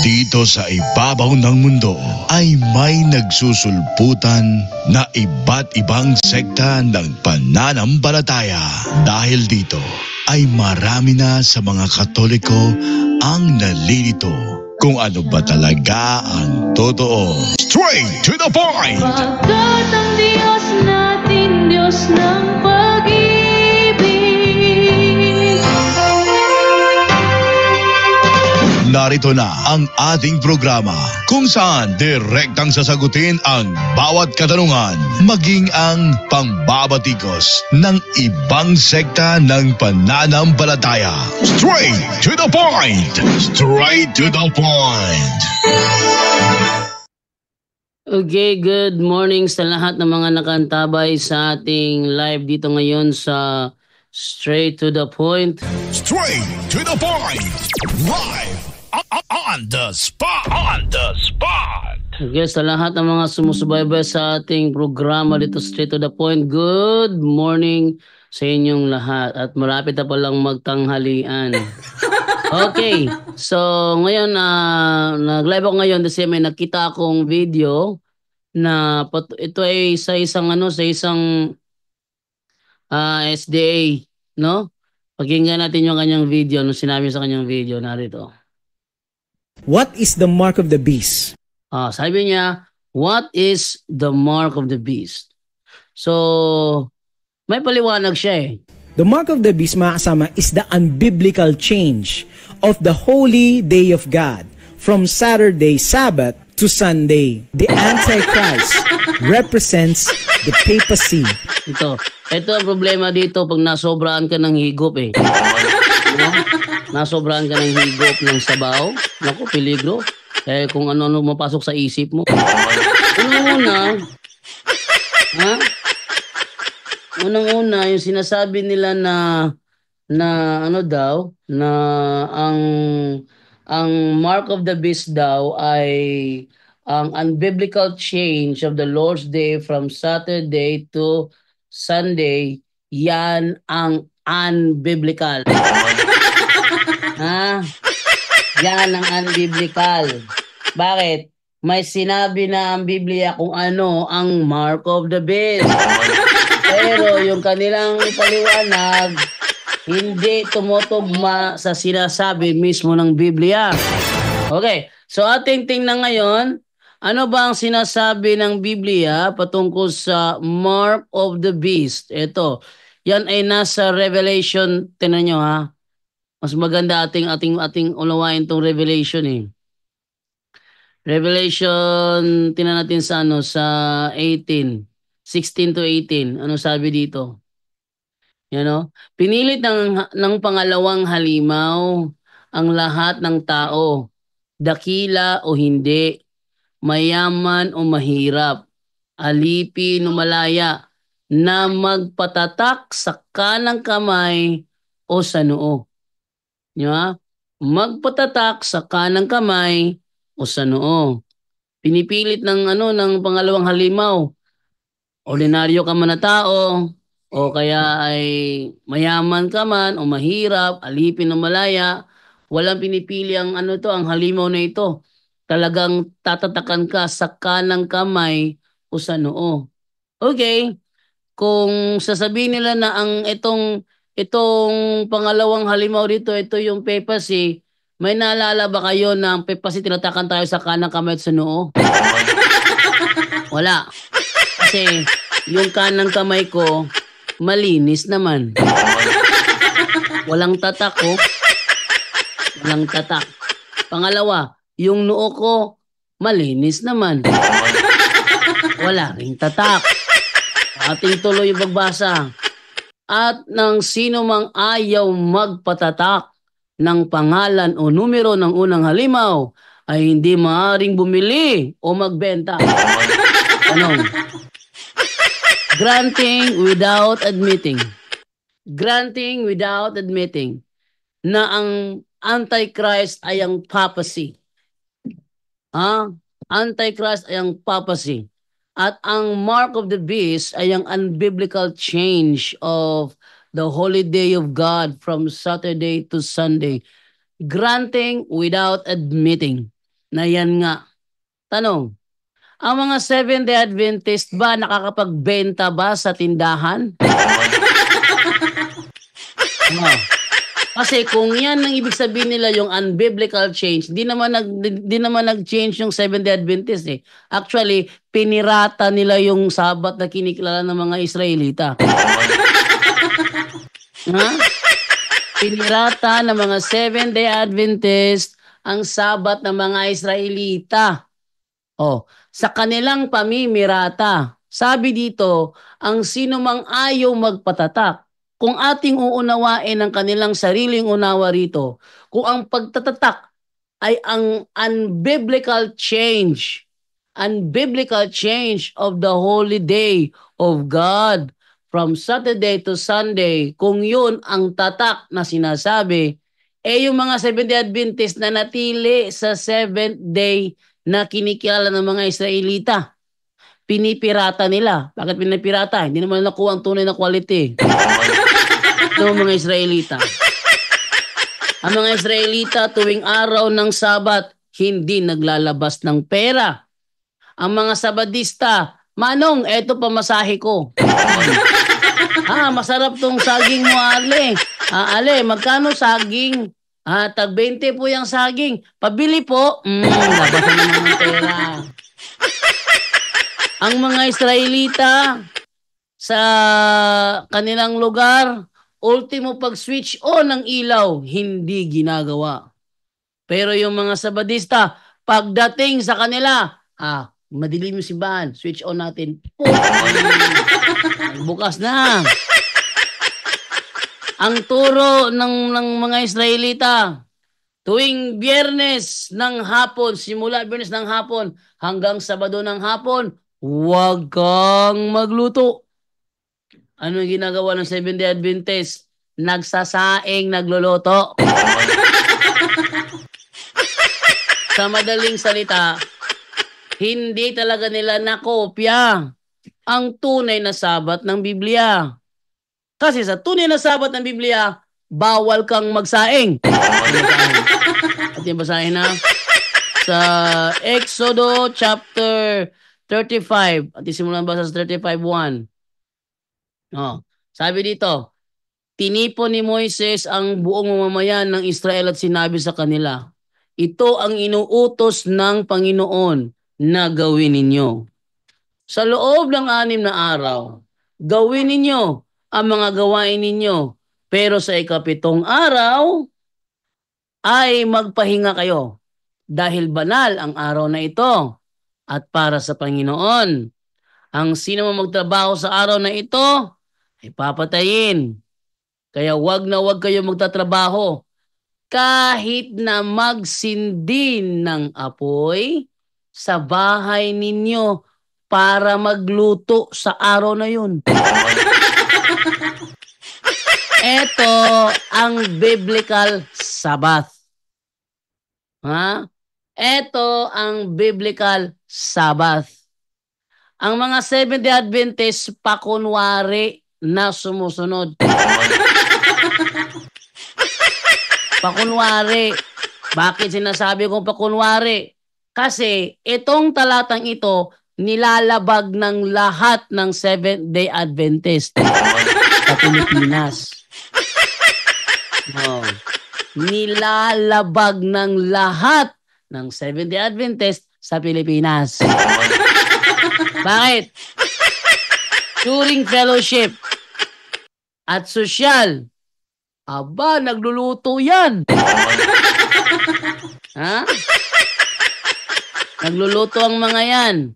Dito sa ibabaw ng mundo ay may nagsusulputan na iba't ibang sekta ng pananampalataya. Dahil dito ay marami na sa mga Katoliko ang nalilito kung ano ba talaga ang totoo. Straight to the point! Pagkat ang Diyos natin, Diyos ng pag-ibig. Narito na ang ating programa kung saan direktang sasagutin ang bawat katanungan, maging ang pangbabatikos ng ibang sekta ng pananampalataya. Straight to the point! Straight to the point! Okay, good morning sa lahat ng mga nakantabay sa ating live dito ngayon sa Straight to the Point. Straight to the point! Live on the spot! On the spot! Okay, sa lahat ng mga sumusubaybay sa ating programa dito Straight to the Point, good morning sa inyong lahat. At malapit na palang magtanghalian. Okay, so ngayon nag-live ako ngayon kasi may nakita akong video na ito ay sa isang SDA, no? Pakinggan natin yung kanyang video, no, sinabi sa kanyang video narito. What is the mark of the beast? Sabi niya, what is the mark of the beast? So, may paliwanag siya eh. The mark of the beast, mga kasama, is the unbiblical change of the holy day of God from Saturday, Sabbath, to Sunday. The Antichrist represents the papacy. Ito ang problema dito pag nasobrahan ka ng higop eh. Nasobrahan ka ng higop ng sabaw. Naku, peligro. Eh, kung ano-ano mapasok sa isip mo. Unang-una, yung sinasabi nila na ano daw, na ang mark of the beast daw ay ang unbiblical change of the Lord's Day from Saturday to Sunday. Yan ang unbiblical. Yan ang unbiblical. Bakit? May sinabi na ang Biblia kung ano ang mark of the beast. Pero yung kanilang paliwanag, hindi tumutugma sa sinasabi mismo ng Biblia. Okay, so ating tingnan ngayon, ano ba ang sinasabi ng Biblia patungkol sa mark of the beast? Ito, yan ay nasa Revelation, tingnan nyo ha. Mas maganda ating unawain tong Revelation eh. Revelation, tingnan natin sa 18, 16 to 18. Ano sabi dito? Pinilit ng pangalawang halimaw ang lahat ng tao, dakila o hindi, mayaman o mahirap, alipin o malaya, na magpatatak sa kanang kamay o sa noo. Magpatatak sa kanang kamay o sa noo. Pinipilit ng pangalawang halimaw. Ordinaryo ka man na tao, o kaya ay mayaman ka man o mahirap, alipin o malaya, walang pinipili ang ang halimaw na ito. Talagang tatatakan ka sa kanang kamay o sa noo. Okay, kung sasabihin nila na ang itong pangalawang halimaw dito, ito yung papacy, may naalala ba kayo na ang papacy tinatakan tayo sa kanang kamay at sa noo? Wala. Kasi yung kanang kamay ko, malinis naman. Walang tatak ko. Walang tatak. Pangalawa, yung noo ko, malinis naman. Wala ring tatak. Ating tuloy yung pagbasa. At ng sino mang ayaw magpatatak ng pangalan o numero ng unang halimaw ay hindi maaaring bumili o magbenta. Granting without admitting. Granting without admitting na ang Antichrist ay ang papacy. Antichrist ay ang papacy. At ang mark of the beast ay ang unbiblical change of the holy day of God from Saturday to Sunday. Granting without admitting. na yan nga. Tanong, ang mga Seventh-day Adventist ba nakakapagbenta ba sa tindahan? Kasi kung yan ang ibig sabihin nila yung unbiblical change, di naman nag-change yung Seventh-day Adventist eh. Actually, pinirata nila yung Sabat na kinikilala ng mga Israelita. Ha? Pinirata ng mga Seventh-day Adventist ang Sabat ng mga Israelita. Sa kanilang pamimirata. Sabi dito, ang sino mang ayaw magpatatak, kung ating uunawain ang kanilang sariling unawa rito, kung ang pagtatatak ay ang unbiblical change of the holy day of God from Saturday to Sunday, kung yun ang tatak na sinasabi, yung mga Seventh-day Adventist na natili sa Seventh Day na kinikilala ng mga Israelita, pinipirata nila. Bakit pinipirata? Hindi naman nakuha ang tunay na quality ng mga Israelita. Ang mga Israelita tuwing araw ng Sabat, hindi naglalabas ng pera. Ang mga Sabadista, Manong, eto pamasahe ko. Masarap tong saging mo, Ale. Ale, magkano saging? Tag 20 po yung saging. Pabili po. Labasan naman ng pera. Ang mga Israelita sa kanilang lugar, ultimo pag-switch on ng ilaw, hindi ginagawa. Pero yung mga Sabadista, pagdating sa kanila, madilim yung simbahan, switch on natin. Bukas na. Ang turo ng mga Israelita, tuwing Biyernes ng hapon, simula Biyernes ng hapon hanggang Sabado ng hapon, huwag kang magluto. Ano yung ginagawa ng Seventh-day Adventist? Nagsasaing, nagluluto. Sa madaling salita, hindi talaga nila nakopya ang tunay na Sabat ng Biblia. Kasi sa tunay na Sabat ng Biblia, bawal kang magsaing. At yung basahin na sa Exodo chapter 35. At isimulan basa sa 35:1. Sabi dito, tinipon ni Moises ang buong mamamayan ng Israel at sinabi sa kanila, ito ang inuutos ng Panginoon na gawin ninyo. Sa loob ng 6 na araw, gawin ninyo ang mga gawain ninyo. Pero sa 7 araw, ay magpahinga kayo. Dahil banal ang araw na ito at para sa Panginoon. Ang sino man magtrabaho sa araw na ito, ay papatayin. Kaya wag na wag kayo magtatrabaho. Kahit na magsindi ng apoy sa bahay ninyo para magluto sa araw na yun. Ito ang biblical Sabbath. Ito ang biblical Sabbath. Ang mga Seventh-day Adventist pakunwari na sumusunod. Pakunwari. Bakit sinasabi kong pakunwari? Kasi itong talatang ito nilalabag ng lahat ng Seventh-day Adventist sa Pilipinas. Nilalabag ng lahat ng Seventh-day Adventist sa Pilipinas. Bakit? During fellowship at social, nagluluto yan. Nagluluto ang mga yan.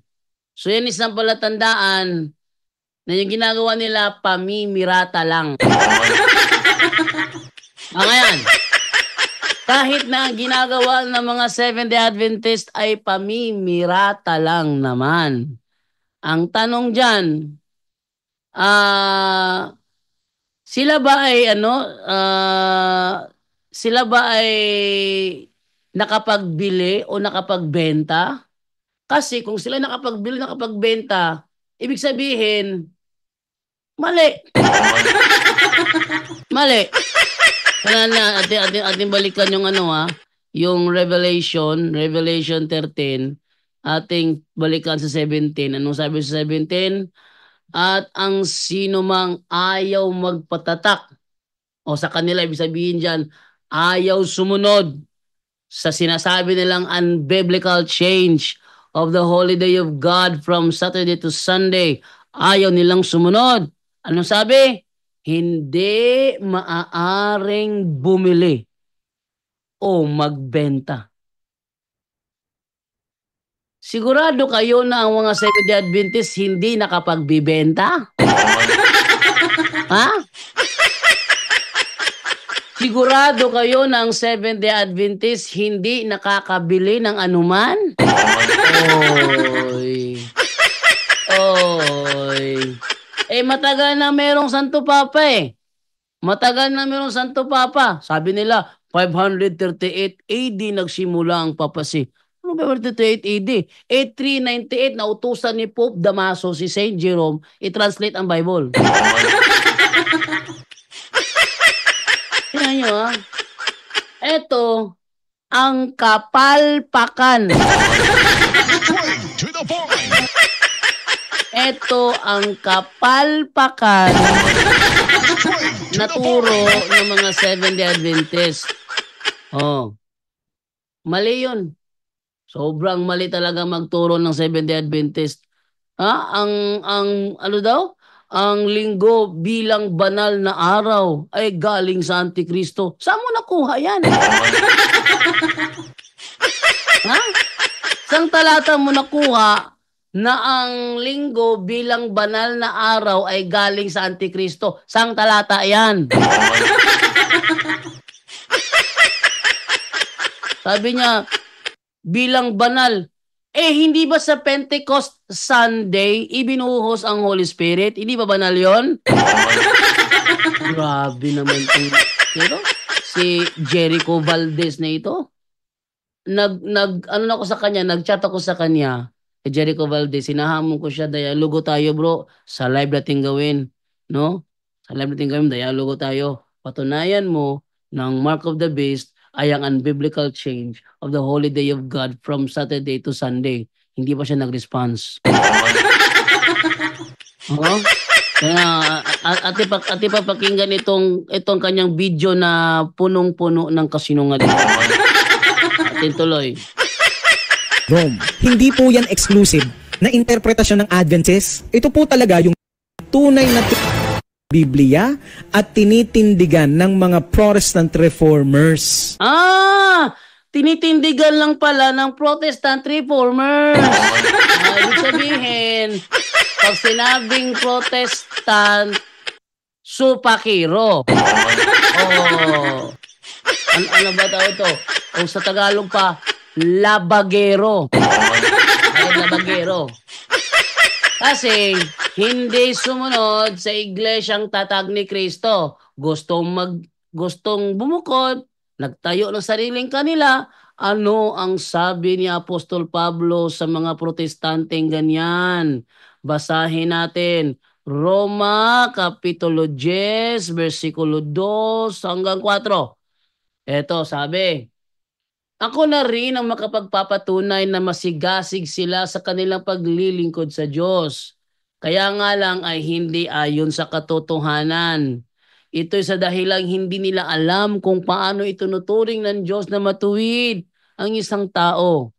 So yan isang palatandaan na yung ginagawa nila pamimirata lang. Ngayon, kahit na ang ginagawa ng mga Seventh-day Adventist ay pamimirata lang naman. Ang tanong dyan, sila ba ay nakapagbili o nakapagbenta? Kasi kung sila nakapagbili, nakapagbenta, ibig sabihin, mali. Mali. Kaya na, ating balikan yung yung Revelation 13, ating balikan sa 17. Anong sabi sa 17? At ang sino mang ayaw magpatatak, o sa kanila, ibig sabihin dyan, ayaw sumunod sa sinasabi nilang unbiblical change of the holy day of God from Saturday to Sunday. Ayaw nilang sumunod. Anong sabi? Hindi maaaring bumili o magbenta. Sigurado kayo na ang mga Seventh-day Adventists hindi nakapagbibenta? Ha? Sigurado kayo na ang Seventh-day Adventist hindi nakakabili ng anuman? Oy. Oy. Matagal na merong Santo Papa eh. Matagal na merong Santo Papa. Sabi nila, 538 AD nagsimula ang papasi. Ano ba 538 AD? 398 nautusan ni Pope Damaso si Saint Jerome i-translate ang Bible. Tingnan nyo ha. Ito, ang kapalpakan. Straight to the point. Ito ang kapalpakan Straight to na the turo point. ng mga Seventh-day Adventist. Oh, mali yun. Sobrang mali talaga magturo ng Seventh-day Adventist. Ang ano daw? Ang linggo bilang banal na araw ay galing sa Antikristo. Saan mo nakuha yan? Ha? Saan talata mo nakuha na ang linggo bilang banal na araw ay galing sa Antikristo? Saan talata yan? Sabi niya, bilang banal. Hindi ba sa Pentecost Sunday, ibinuhos ang Holy Spirit? Hindi ba banal yon? Grabe naman ito. Si Jericho Valdez na ito. Nag-chat ako sa kanya. Jericho Valdez, sinahamon ko siya, dialogo tayo bro, sa live natin gawin. No? Sa live natin gawin, dialogo tayo. Patunayan mo ng Mark of the Beast ay ang unbiblical change of the holy day of God from Saturday to Sunday. Hindi pa siya nag-response. Kaya ati pa pakinggan itong kanyang video na punong-puno ng kasinungalingan. Atin tuloy. Rome. Hindi po yan exclusive na interpretasyon ng Adventists. Ito po talaga yung tunay na Biblia at tinitindigan ng mga Protestant reformers. Tinitindigan lang pala ng Protestant reformers. Ibig sabihin, pag sinabing Protestant, supakiro. Ano ba tawag ito? O sa Tagalog pa, labagero. Ay, labagero. Kasi hindi sumunod sa iglesyang tatag ni Kristo. Gustong bumukod, nagtayo ng sariling kanila. Ano ang sabi ni Apostol Pablo sa mga protestanteng ganyan? Basahin natin. Roma, Kapitulo 10, versikulo 2 hanggang 4. Eto, sabi, ako na rin ang makapagpapatunay na masigasig sila sa kanilang paglilingkod sa Diyos. Kaya nga lang ay hindi ayon sa katotohanan. Ito'y sa dahilang hindi nila alam kung paano itunuturing ng Diyos na matuwid ang isang tao.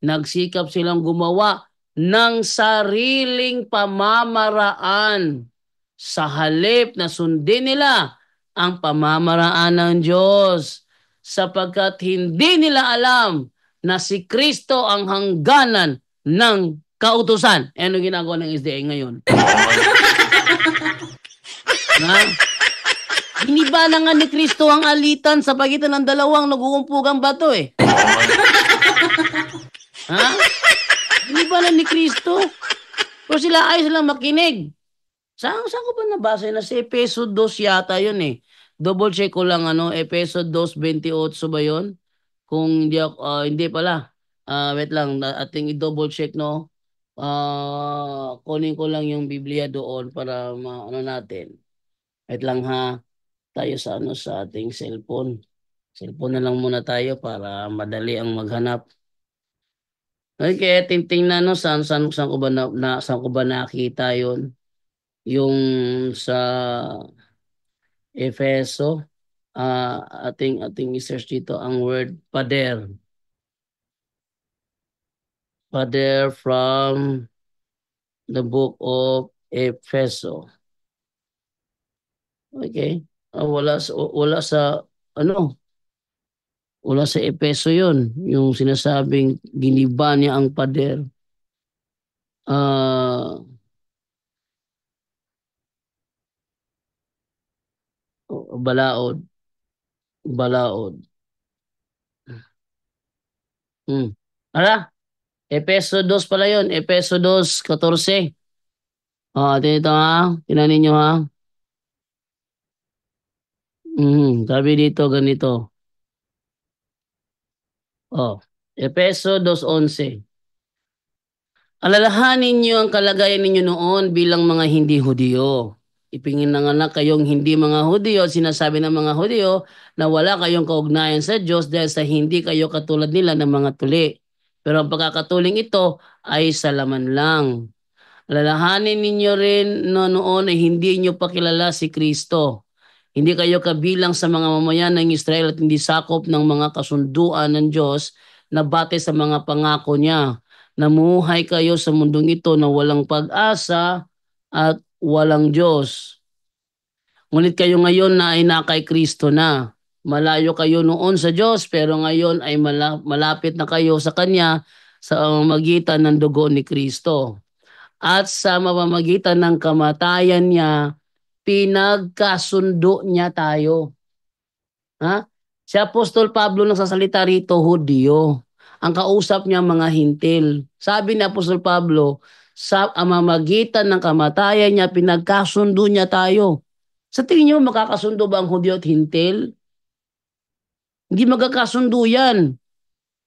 Nagsikap silang gumawa ng sariling pamamaraan sa halip na sundin nila ang pamamaraan ng Diyos, sapagkat hindi nila alam na si Kristo ang hangganan ng kautusan. Ano ginagawa ng SDA ngayon? Hindi ba na nga ni Kristo ang alitan sa pagitan ng dalawang nag-uumpugang bato eh? Hindi ba na ni Kristo? Pero sila ay silang makinig. Saan ko ba nabasa na sa Efeso 2 yata yun eh. Double check ko lang Efeso 2:28 ba yun? Kung hindi pala. Wait lang, ating i-double check no. Kunin ko lang yung Biblia doon para natin. Wait lang ha. Tayo sa sa ating cellphone. Cellphone na lang muna tayo para madali ang maghanap. Okay, tingnan no saan ko ba saan ko ba nakita 'yon? Yung sa Efeso, ating i-search dito ang word pader. Pader from the book of Efeso. Okay. Wala sa Efeso 'yon, yung sinasabing giniba niya ang pader. Balaod. Ala, Efeso 2 pala 'yon, Efeso 2:14. Dito ha, tingnan ninyo ha. Sabi dito ganito. Efeso 2:11. Alalahanin niyo ang kalagayan ninyo noon bilang mga hindi Hudyo. Ipinanganak kayong hindi mga Hudyo at sinasabi ng mga Hudyo na wala kayong kaugnayan sa Diyos dahil sa hindi kayo katulad nila ng mga tuli. Pero ang pagkakatuling ito ay sa laman lang. Alalahanin ninyo rin noon ay hindi niyo pa kilala si Kristo. Hindi kayo kabilang sa mga mamayan ng Israel at hindi sakop ng mga kasunduan ng Diyos na bate sa mga pangako niya. Namuhay kayo sa mundong ito na walang pag-asa at walang Diyos. Ngunit kayo ngayon na ay nakay Kristo na. Malayo kayo noon sa Diyos pero ngayon ay malapit na kayo sa Kanya sa pamamagitan ng dugo ni Kristo. At sa pamamagitan ng kamatayan niya, pinagkasundo niya tayo. Si Apostol Pablo nagsasalita rito, Hudyo. Ang kausap niya mga hintil. Sabi ni Apostol Pablo, sa pamamagitan ng kamatayan niya, pinagkasundo niya tayo. Sa tingin niyo, makakasundo ba ang Hudyo at hintil? Hindi magkakasundo yan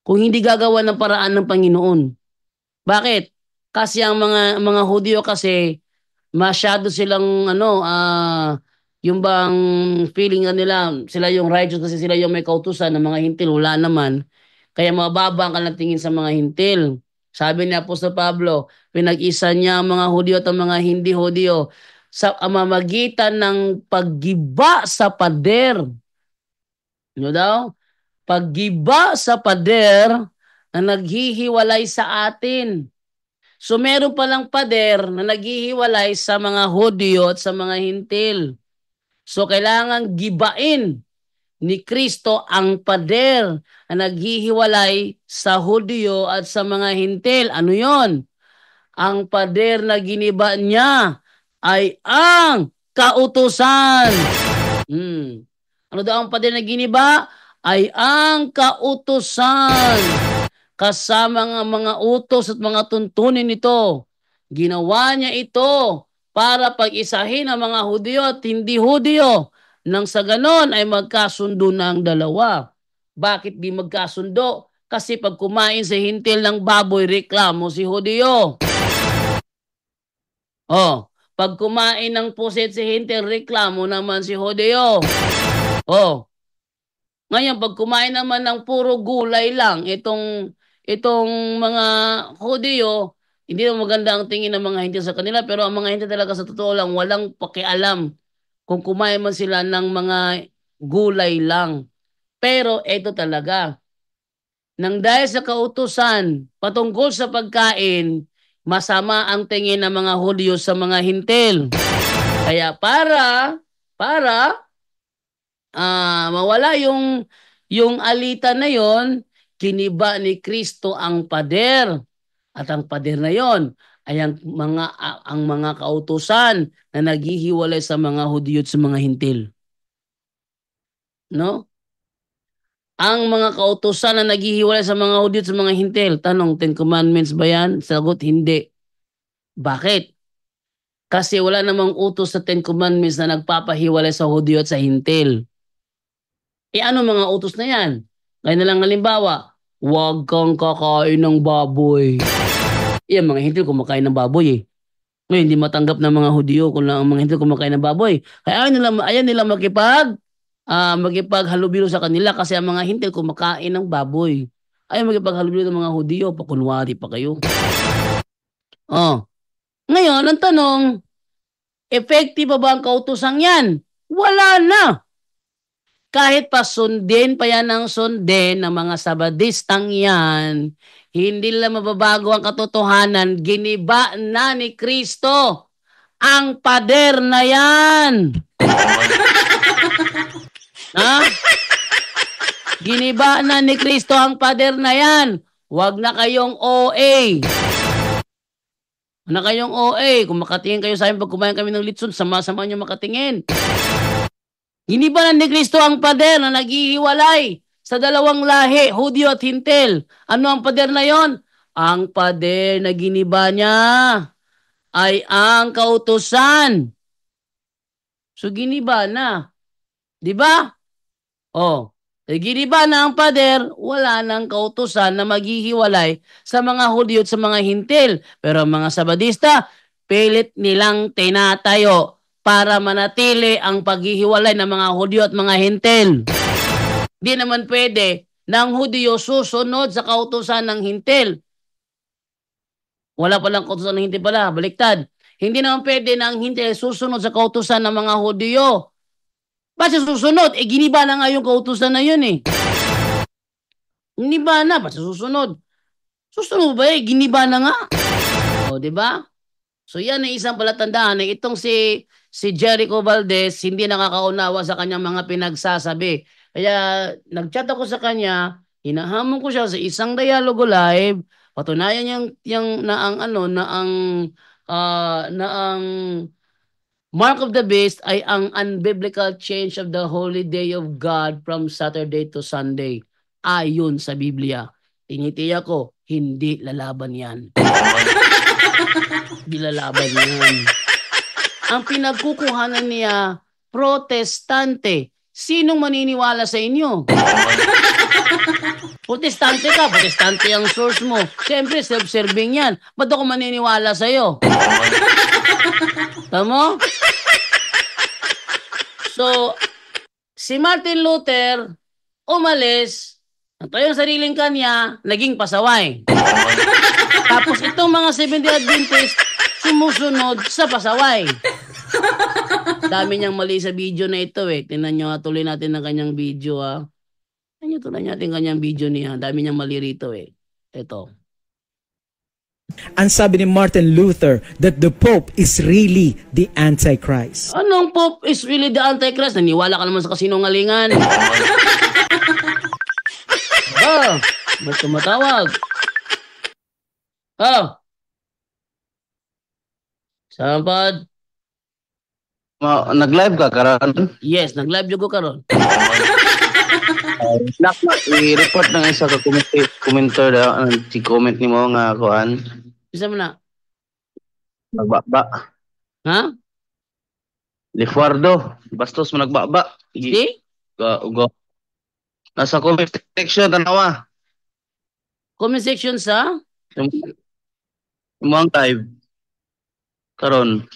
kung hindi gagawa ng paraan ng Panginoon. Bakit? Kasi ang mga Hudyo kasi masyado silang yung bang feeling nila sila yung righteous kasi sila yung may kautusan ng mga hintil, wala naman. Kaya mababa ang kanilang sa mga hintil. Sabi ni Apostol Pablo, pinag-isa niya ang mga Hudyo at ang mga hindi Hudyo sa pamamagitan ng paggiba sa pader. Ano daw? Paggiba sa pader na naghihiwalay sa atin. So meron palang pader na naghihiwalay sa mga Hudyo at sa mga hintil. So kailangan gibain ni Kristo ang pader na naghihiwalay sa Hudyo at sa mga hintil. Ano yon? Ang pader na giniba niya ay ang kautusan. Ano daw ang pader na giniba? Ay ang kautusan. Kasama ng mga utos at mga tuntunin nito. Ginawa niya ito para pag-isahin ang mga Hudyo at hindi Hudyo. Nang sa ganon ay magkasundo na ang dalawa. Bakit di magkasundo? Kasi pag kumain sa hintil ng baboy, reklamo si Hudyo. Pag kumain ng pusit si hintil, reklamo naman si Hudyo. Ngayon, pag kumain naman ng puro gulay lang, itong mga Hudyo, hindi na maganda ang tingin ng mga hintil sa kanila, pero ang mga hintil talaga sa totoo lang, walang pakialam kung kumain man sila ng mga gulay lang. Pero ito talaga, nang dahil sa kautusan patungkol sa pagkain, masama ang tingin ng mga Hudyo sa mga hintil. Kaya para mawala yung alitan na yon, kiniba ni Kristo ang pader. At ang pader na yon ay ang mga kautusan na naghihiwalay sa mga Hudyo at sa mga hintil. No? Ang mga kautusan na naghihiwalay sa mga Hudyo at sa mga hintil. Tanong, 10 Commandments ba yan? Sagot, hindi. Bakit? Kasi wala namang utos sa 10 Commandments na nagpapahiwalay sa Hudyo at sa hintil. Ano mga utos na yan? Ngayon na lang halimbawa, huwag kang kakain ng baboy. Yan, mga hintil kumakain ng baboy . Ngayon, hindi matanggap ng mga Hudyo kung lang ang mga hintil kumakain ng baboy. Kaya ayaw nila magipaghalubilo sa kanila kasi ang mga Hintil kumakain ng baboy. Ayaw magipaghalubilo ng mga Hudyo, pakunwari pa kayo. Oh. Ngayon, ang tanong, effective ba ang kautosang yan? Wala na. Kahit pa sundin pa yan ng sundin ng mga Sabadistang yan, hindi lang mababago ang katotohanan, giniba na ni Kristo ang pader na yan. Ha? Giniba na ni Kristo ang pader na yan. Huwag na kayong OA. Huwag na kayong OA. Kung makatingin kayo sa amin pag kumain kami ng litson, sama-sama nyo makatingin. Giniba na ni Kristo ang pader na naghihiwalay sa dalawang lahi, Hudyo at Hintil. Ano ang pader na yon? Ang pader na giniba niya ay ang kautusan. So giniba na. Di ba? Oh, giniba na ang pader, wala nang kautusan na maghihiwalay sa mga Hudyo at sa mga Hintil. Pero ang mga Sabadista, pilit nilang tinatayo para manatili ang paghihiwalay ng mga Hudyo at mga Hintil. Di naman pwede na ang Hudyo susunod sa kautusan ng Hintil. Wala palang kautusan ng Hintil pala, baliktad. Hindi naman pwede na ang Hintil susunod sa kautusan ng mga Hudyo. Basta susunod, giniba na nga yung kautusan na yun eh. Giniba na, basta susunod. Susunod ba giniba na nga. O, di ba? So yan ay isang palatandaan na itong si Jericho Valdez hindi nakakaunawa sa kanyang mga pinagsasabi. Kaya nagchat ako sa kanya, hinahamon ko siya sa isang dialogo live, patunayan yung na ang mark of the beast ay ang unbiblical change of the holy day of God from Saturday to Sunday. Ayon sa Biblia. Tinitiya ko, hindi lalaban yan. Hindi lalaban yan. Ang pinagkukuhanan niya, protestante. Sinong maniniwala sa inyo? Protestante ka, protestante ang source mo. Siyempre, self-serving yan. Ba't ako maniniwala sa'yo? Tama? So, si Martin Luther, umalis, natayo ang sariling kanya, naging pasaway. Tapos itong mga Seventh-day Adventist, sumusunod sa pasaway. Dami niyang mali sa video na ito eh. Tingnan nyo, tuloy natin ang kanyang video ha. Tuloy natin kanyang video niya. Dami niyang mali rito eh. Ito. Ang sabi ni Martin Luther that the Pope is really the Antichrist. Anong Pope is really the Antichrist? Naniwala ka naman sa kasinungalingan. Ba't tumatawag? Sampad? Nag-live ka karon? Yes, nag-live ko karon. I-report ng isa ka commenter daw, si comment ni mo nga kuan. Isa mo na? Nagbaba. Ha? Lefuardo, bastos mo nagbaba. Si? Ugo. Nasa comment section tanawa. Comment section sa? Mo ang live. Karon.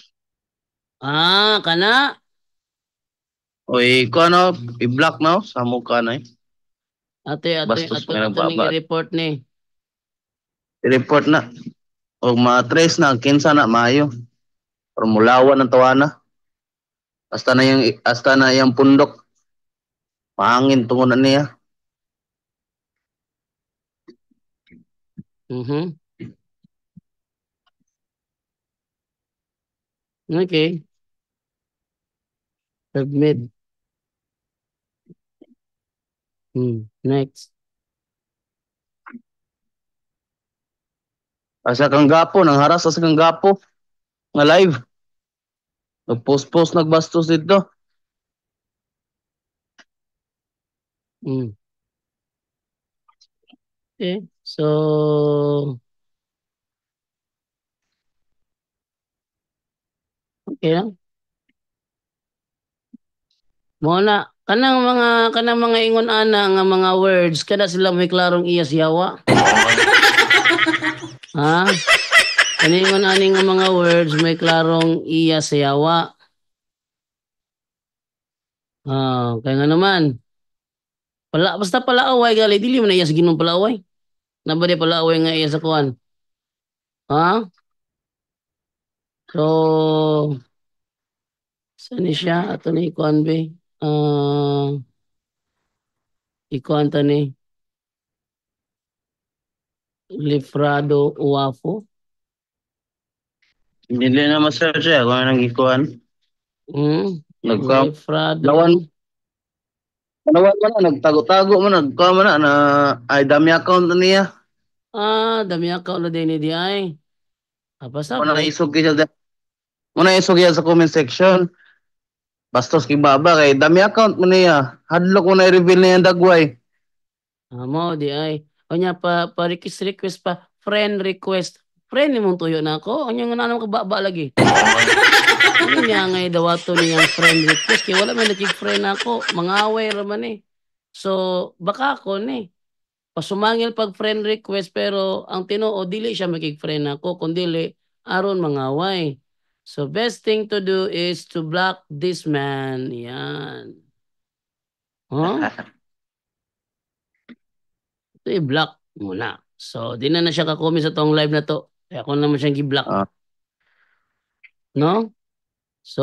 Kana? Oy, ko ano, i-block no sa mukha na eh. Ate, Bastos may nagbaba. report ni. I-report na. O ma-trace na, kinsa na, maayo. Formulawan ng tawana. Hasta na yung pundok. Mahangin tungo na niya. Okay. Submit. Next. Asa kang gapo, nang haras asa kang gapo. Nga live. Nag-post nagbastos dito. Okay. So, okay lang. Muna, kanang mga ingon ana nga mga words kada sila may klarong iya siyawa. Ha? Kaningon ani nga mga words may klarong iya siyawa. Kaya nga naman. Basta palaaway gali, dili man na iya sa Ginoo palaaway. Nabade palaaway nga iya sa kuan. Ha? So, saan ni siya? Ato ni kuan be. Ikuan ta ni Lifrado Uwafo. Hindi na ma-search siya kung anong ikuan. Nagka Lifrado. lawan Panawan man na, nagtago-tago man, nagkuha man na ay dami account na niya. Dami account na din di ay. Basta Muna po. isog siya. Muna isog siya sa comment section. Bastos kay baba kay dami account mo niya. Hadlok mo na i-reveal niya yung dagway. Mo di ay. O niya pa request pa. Friend request. Friend ni mong tuyo na ako. O niya nga nanong kababa lagi. Ano niya nga dawato niyang friend request. Kaya wala man nagig-friend ako. Mangaway raman eh. So, baka ako ni. Pasumangil pag friend request pero ang tinuod dili siya makig-friend ako. Kung dili, aron mangaway. So, best thing to do is to block this man. Yan. Huh? Ito i-block muna. So, di na siya kakoment sa tong live na to. Kaya ako naman siyang gi-block. No? So,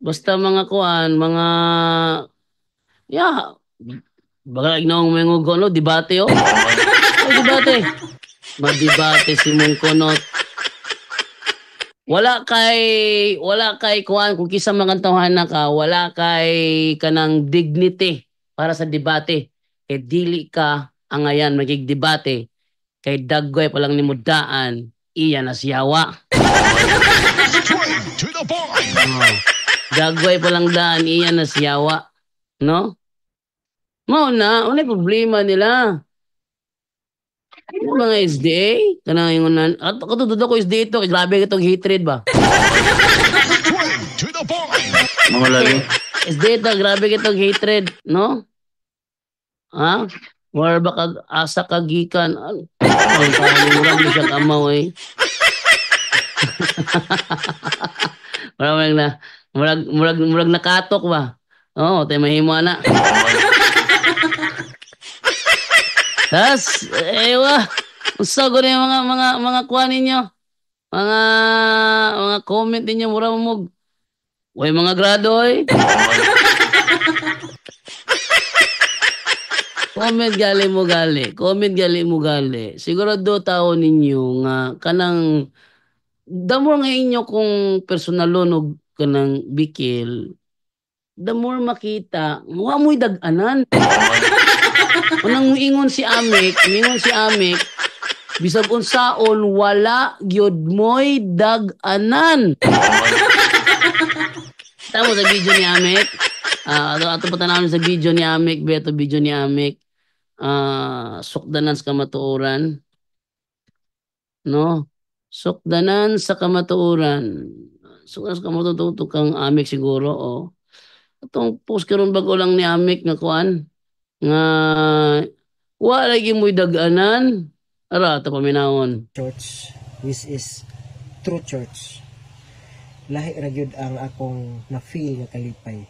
basta mga kuan, mga baga ignaong may ngugo, no? Debate, oh. Debate. Magdebate si mong kunot. Wala kay kuan kung kisa makantawahan na ka, wala kay kanang dignity para sa debate. Dili ka ang ayan magigdebate kay daggoy pa lang ni mudaan iya na siyawa. Straight to the point. Daggoy pa lang daan iya na siyawa, no? Unay problema nila. Yung mga SDA, kanang ingunan. At katudod ako SDA ito, grabe itong hatred ba? Straight to the point. Mga lagi. SDA ito, grabe itong hatred, no? Ha? War ba kag asa kagikan? Ang murag mo siya kamaw eh. murag nakatok ba? Oo, tayo mahimo na. Tas, usa ko na yung mga kuha ninyo. Mga comment ninyo, mura mo. Uy, mga grado, eh. Comment gali mo gali. Siguro do tao ninyo nga kanang the more nga inyo kung personal lonog kanang bikil, the more makita, wa mo'y dag-anan. Unang mingon si Amek, bisag unsaon wala gyud mo'y dag-anan. Tamo sa video ni Amek. Ato patanawon sa video ni Amek, beto video ni Amek. Sukdanan sa kamatuoran. No? Sukdanan sa kamatuoran. Sukdanan sa kamatuoran kang Amek siguro, oh. Itong post karon bago lang ni Amek nga kuan nga wala lagi mo'y dag-anan. Ara, ito paminawon. Church, which is true church. Lahi ra gyud ang akong na-feel nga kalipay.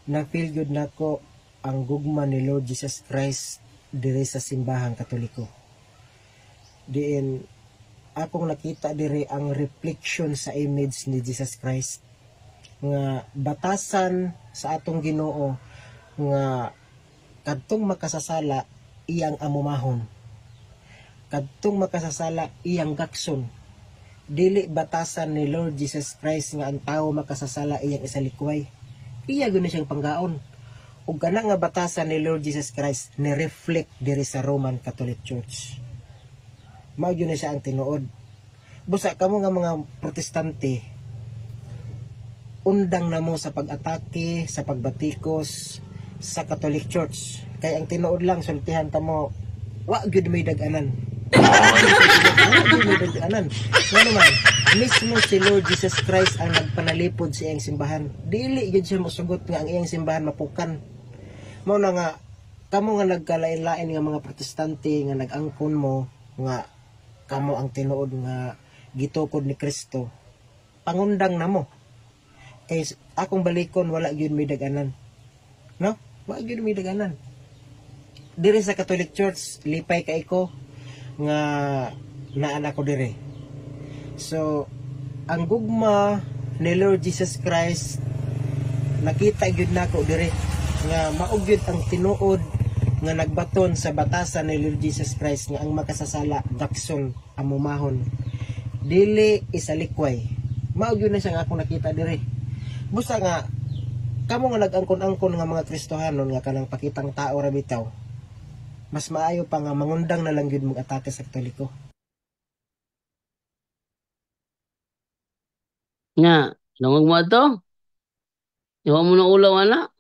Na-feel gyud nako ang gugma ni Lord Jesus Christ diri sa simbahang Katoliko. Diin akong nakita diri ang reflection sa image ni Jesus Christ nga batasan sa atong Ginoo nga kadtong makasasala iyang amumahon, kadtong makasasala iyang gakson. Dili batasan ni Lord Jesus Christ nga ang tao makasasala iyang isalikway, iya gud na siyang panggaon. Ug kana nga batasan ni Lord Jesus Christ ni reflect diri sa Roman Catholic Church. Mao gyud na siya ang tinuod. Busa kamo nga mga protestante, undang na mo sa pag-atake, sa pagbatikos sa Catholic Church. Kaya ang tinuod lang, sultihan ta mo, wa gyud may dag-anan. May dag-anan. Ano man, mismo si Lord Jesus Christ ang nagpanalipod sa iyang simbahan. Dili gyud siya mosugot nga ang iyang simbahan mapukan. Mao na nga, kamo nga nagkalain-lain nga mga protestante nga nag-angkon mo nga kamo ang tinuod nga gitukod ni Kristo, pangundang na mo. is akong balikon wala gyud may daganan. No? Wala gyud may daganan. Diri sa Catholic Church lipay kay ko nga naan ako diri. So ang gugma ni Lord Jesus Christ nakita gyud nako diri nga mao gyud ang tinuod nga nagbaton sa batasan ni Lord Jesus Christ nga ang makasasala dakson amumahon dili isalikway. Mao gyud na siya nga akong nakita diri. Busa nga kamo nga nag-angkon-angkon nga mga Kristohanon nga kanang pakitang tao ra bitaw. Mas maayo pa nga mangundang na lang gyud mong atake sa Katoliko. Nga, nangog mo to? Iwa mo na ulaw, ana.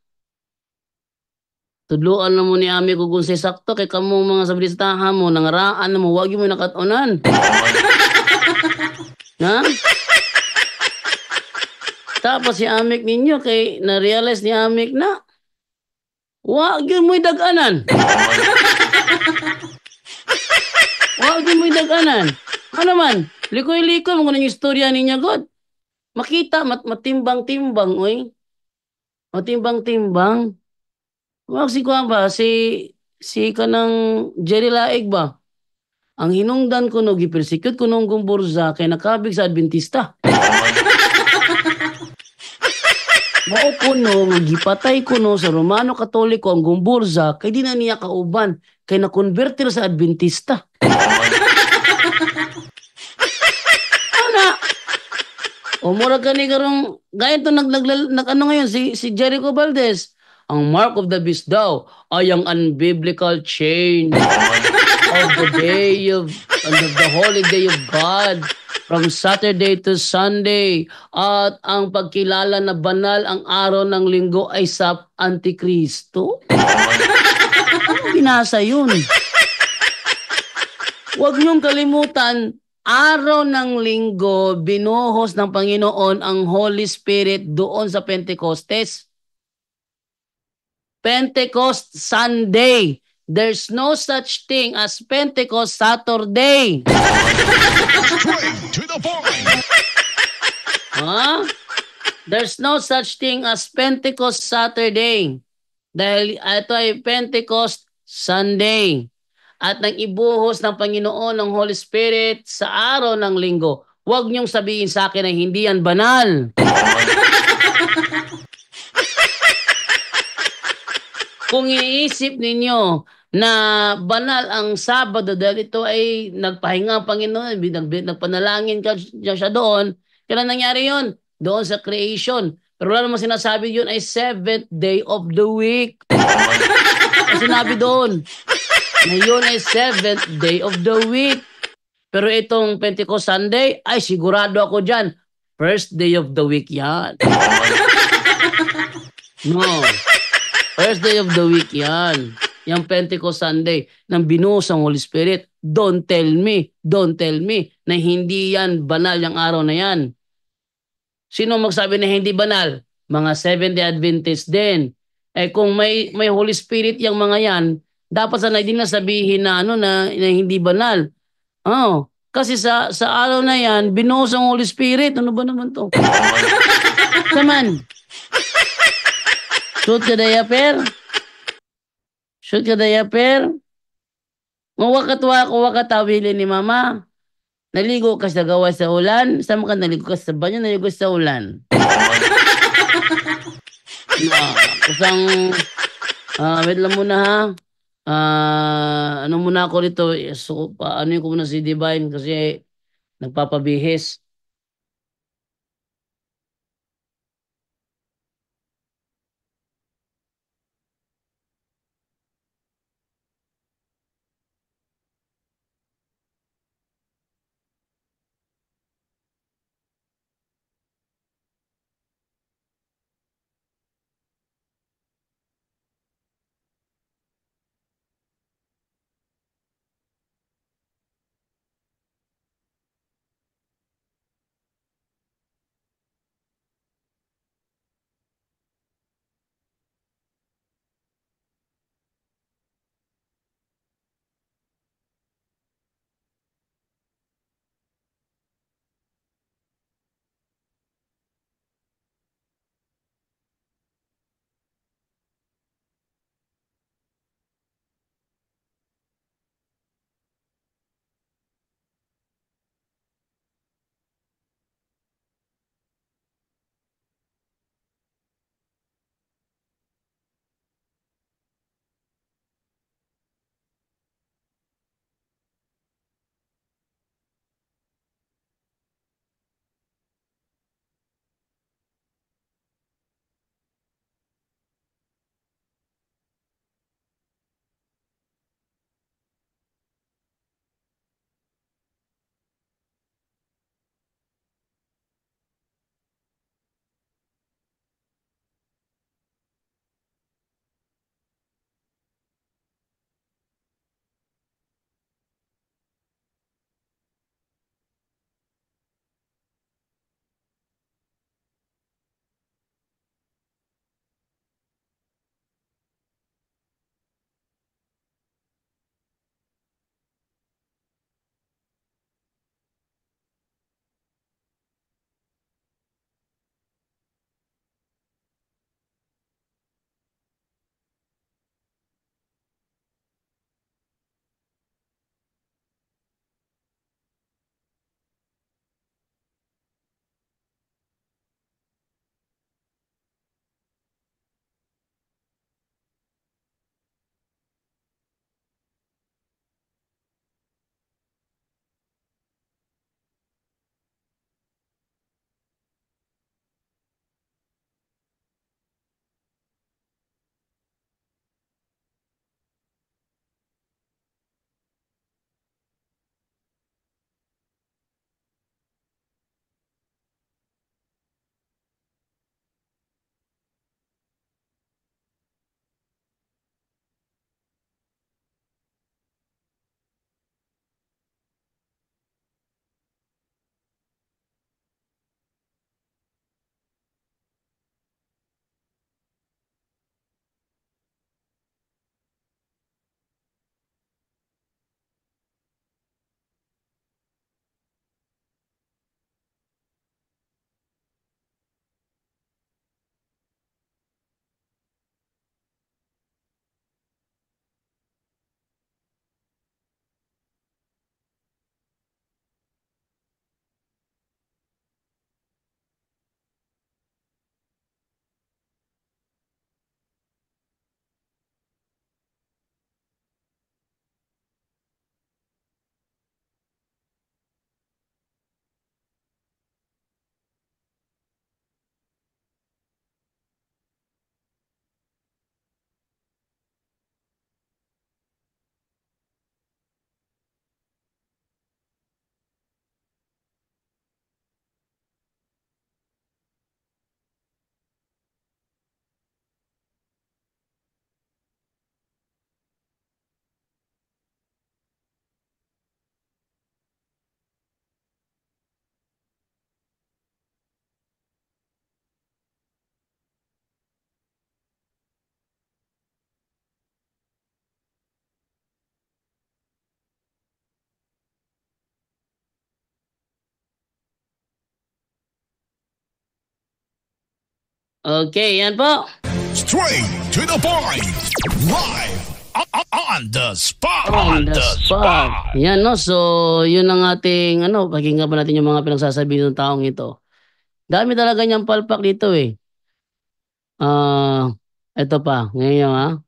Tudluan na mo ni Ami ko kung say sakto kay kamo mga sa listahan mo nangaraan na mo wag mo nakatunan. Ha? Tapos si Amik ninyo kay na-realize ni Amik na wag yun mo'y daganan. Wag yun mo'y daganan. Ano man, likoy-likoy mo yung istorya niya God. Makita matimbang-timbang oy. Matimbang-timbang. Wag si kuan ba si kanang Jerry Laig ba? Ang hinungdan ko no gipersecute ko nung gumburza kay nakabig sa Adventista. Mao kuno nga gipatay kuno sa Romano Katoliko ang gumburza kay di na niya kauban kay na-converter sa Adventista. Ana. O mura gani karong gayon to nag ano ngayon si Jericho Valdez. Ang mark of the beast daw ay ang unbiblical change of the day of the holy day of God from Saturday to Sunday at ang pagkilala na banal ang araw ng linggo ay sa Antikristo. Ano binasa yun? Huwag niyong kalimutan, araw ng linggo binuhos ng Panginoon ang Holy Spirit doon sa Pentecostes. Pentecost Sunday. There's no such thing as Pentecost Saturday. Straight to the point. Huh? There's no such thing as Pentecost Saturday. Dahil ito ay Pentecost Sunday. At nang ibuhos ng Panginoon ng Holy Spirit sa araw ng linggo. Huwag niyong sabihin sa akin na hindi yan banal. Kung iniisip ninyo na banal ang Sabado dahil ito ay nagpahinga ang Panginoon, nagpanalangin ka siya doon, kailan nangyari yon? Doon sa creation. Pero wala namang sinasabi yun ay 7th day of the week. Ang sinabi doon na yun ay 7th day of the week. Pero itong Pentecost Sunday, ay sigurado ako dyan, first day of the week yan. No. First day of the week yan. Yung Pentecost Sunday nang binuhos ang Holy Spirit. Don't tell me na hindi yan banal yung araw na yan. Sino magsabi na hindi banal? Mga Seventh-day Adventist din. Eh kung may Holy Spirit yung mga yan, dapat sana hindi na sabihin na na hindi banal. Oh, kasi sa araw na yan, binuhos ang Holy Spirit. Ano ba naman to? Come on. Shoot ka daya, per? Shoot ka daya, per? Wakatawili ni mama. Naligo ka sa gawa sa ulan. Sama ka naligo ka sa banyo, naligo sa ulan. Kusang, wait lang muna ha. Ano muna ako dito. So, ano ko muna si Divine kasi nagpapabihis. Okay, yan po. Straight to the point. Live on the spot. On the spot. Yan, no? So, yun ang ating, pakinggan pa natin yung mga pinagsasabi ng taong ito. Dami talaga niyang palpak dito eh. Ito pa, ngayon ha.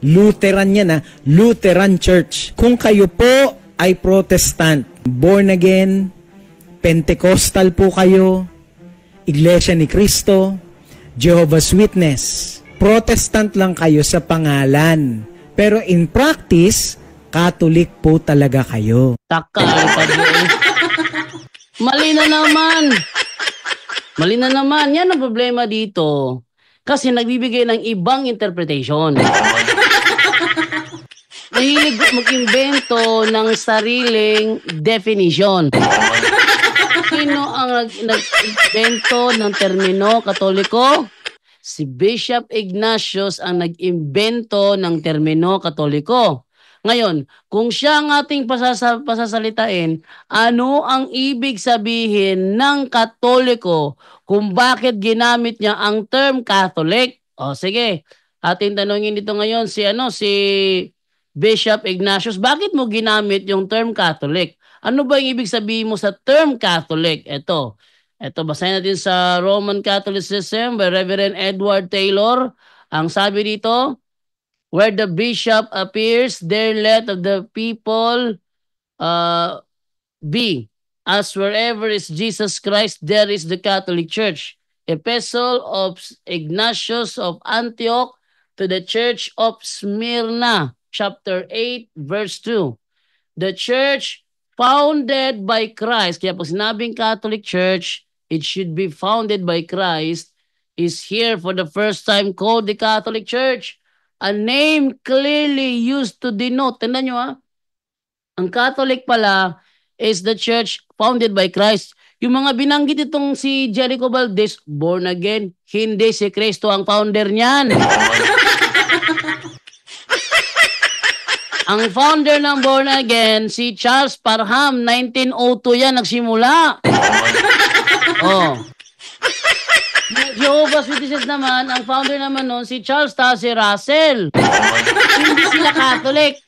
Lutheran yan, Lutheran Church. Kung kayo po ay Protestant, born again, Pentecostal po kayo, Iglesia ni Cristo, Jehovah's Witness, Protestant lang kayo sa pangalan. Pero in practice, Catholic po talaga kayo. Takal pa doon. Mali na naman. Mali na naman. Yan ang problema dito. Kasi nagbibigay ng ibang interpretation. Mahilig mag-invento ng sariling definition. Sino ang nag-invento ng termino Katoliko? Si Bishop Ignatius ang nag-invento ng termino Katoliko. Ngayon, kung siya ang ating pasasalitain, ano ang ibig sabihin ng Katoliko kung bakit ginamit niya ang term Catholic? O sige, ating tanungin dito ngayon si Bishop Ignatius, bakit mo ginamit yung term Catholic? Ano ba yung ibig sabihin mo sa term Catholic? Ito, basahin natin sa Roman Catholicism by Reverend Edward Taylor. Ang sabi dito, where the bishop appears, there let of the people be. As wherever is Jesus Christ, there is the Catholic Church. Epistle of Ignatius of Antioch to the Church of Smyrna, chapter 8, verse 2. The church founded by Christ, kaya pag sinabing Catholic Church, it should be founded by Christ, is here for the first time called the Catholic Church. A name clearly used to denote, tandaan nyo ang Catholic pala is the church founded by Christ. Yung mga binanggit itong si Jericho Valdez, born again, hindi si Kristo ang founder niyan. Ang founder ng born again, si Charles Parham, 1902 yan, nagsimula. Jehovah's Witnesses naman, ang founder naman nun, si Charles Taze Russell. Hindi sila Catholic.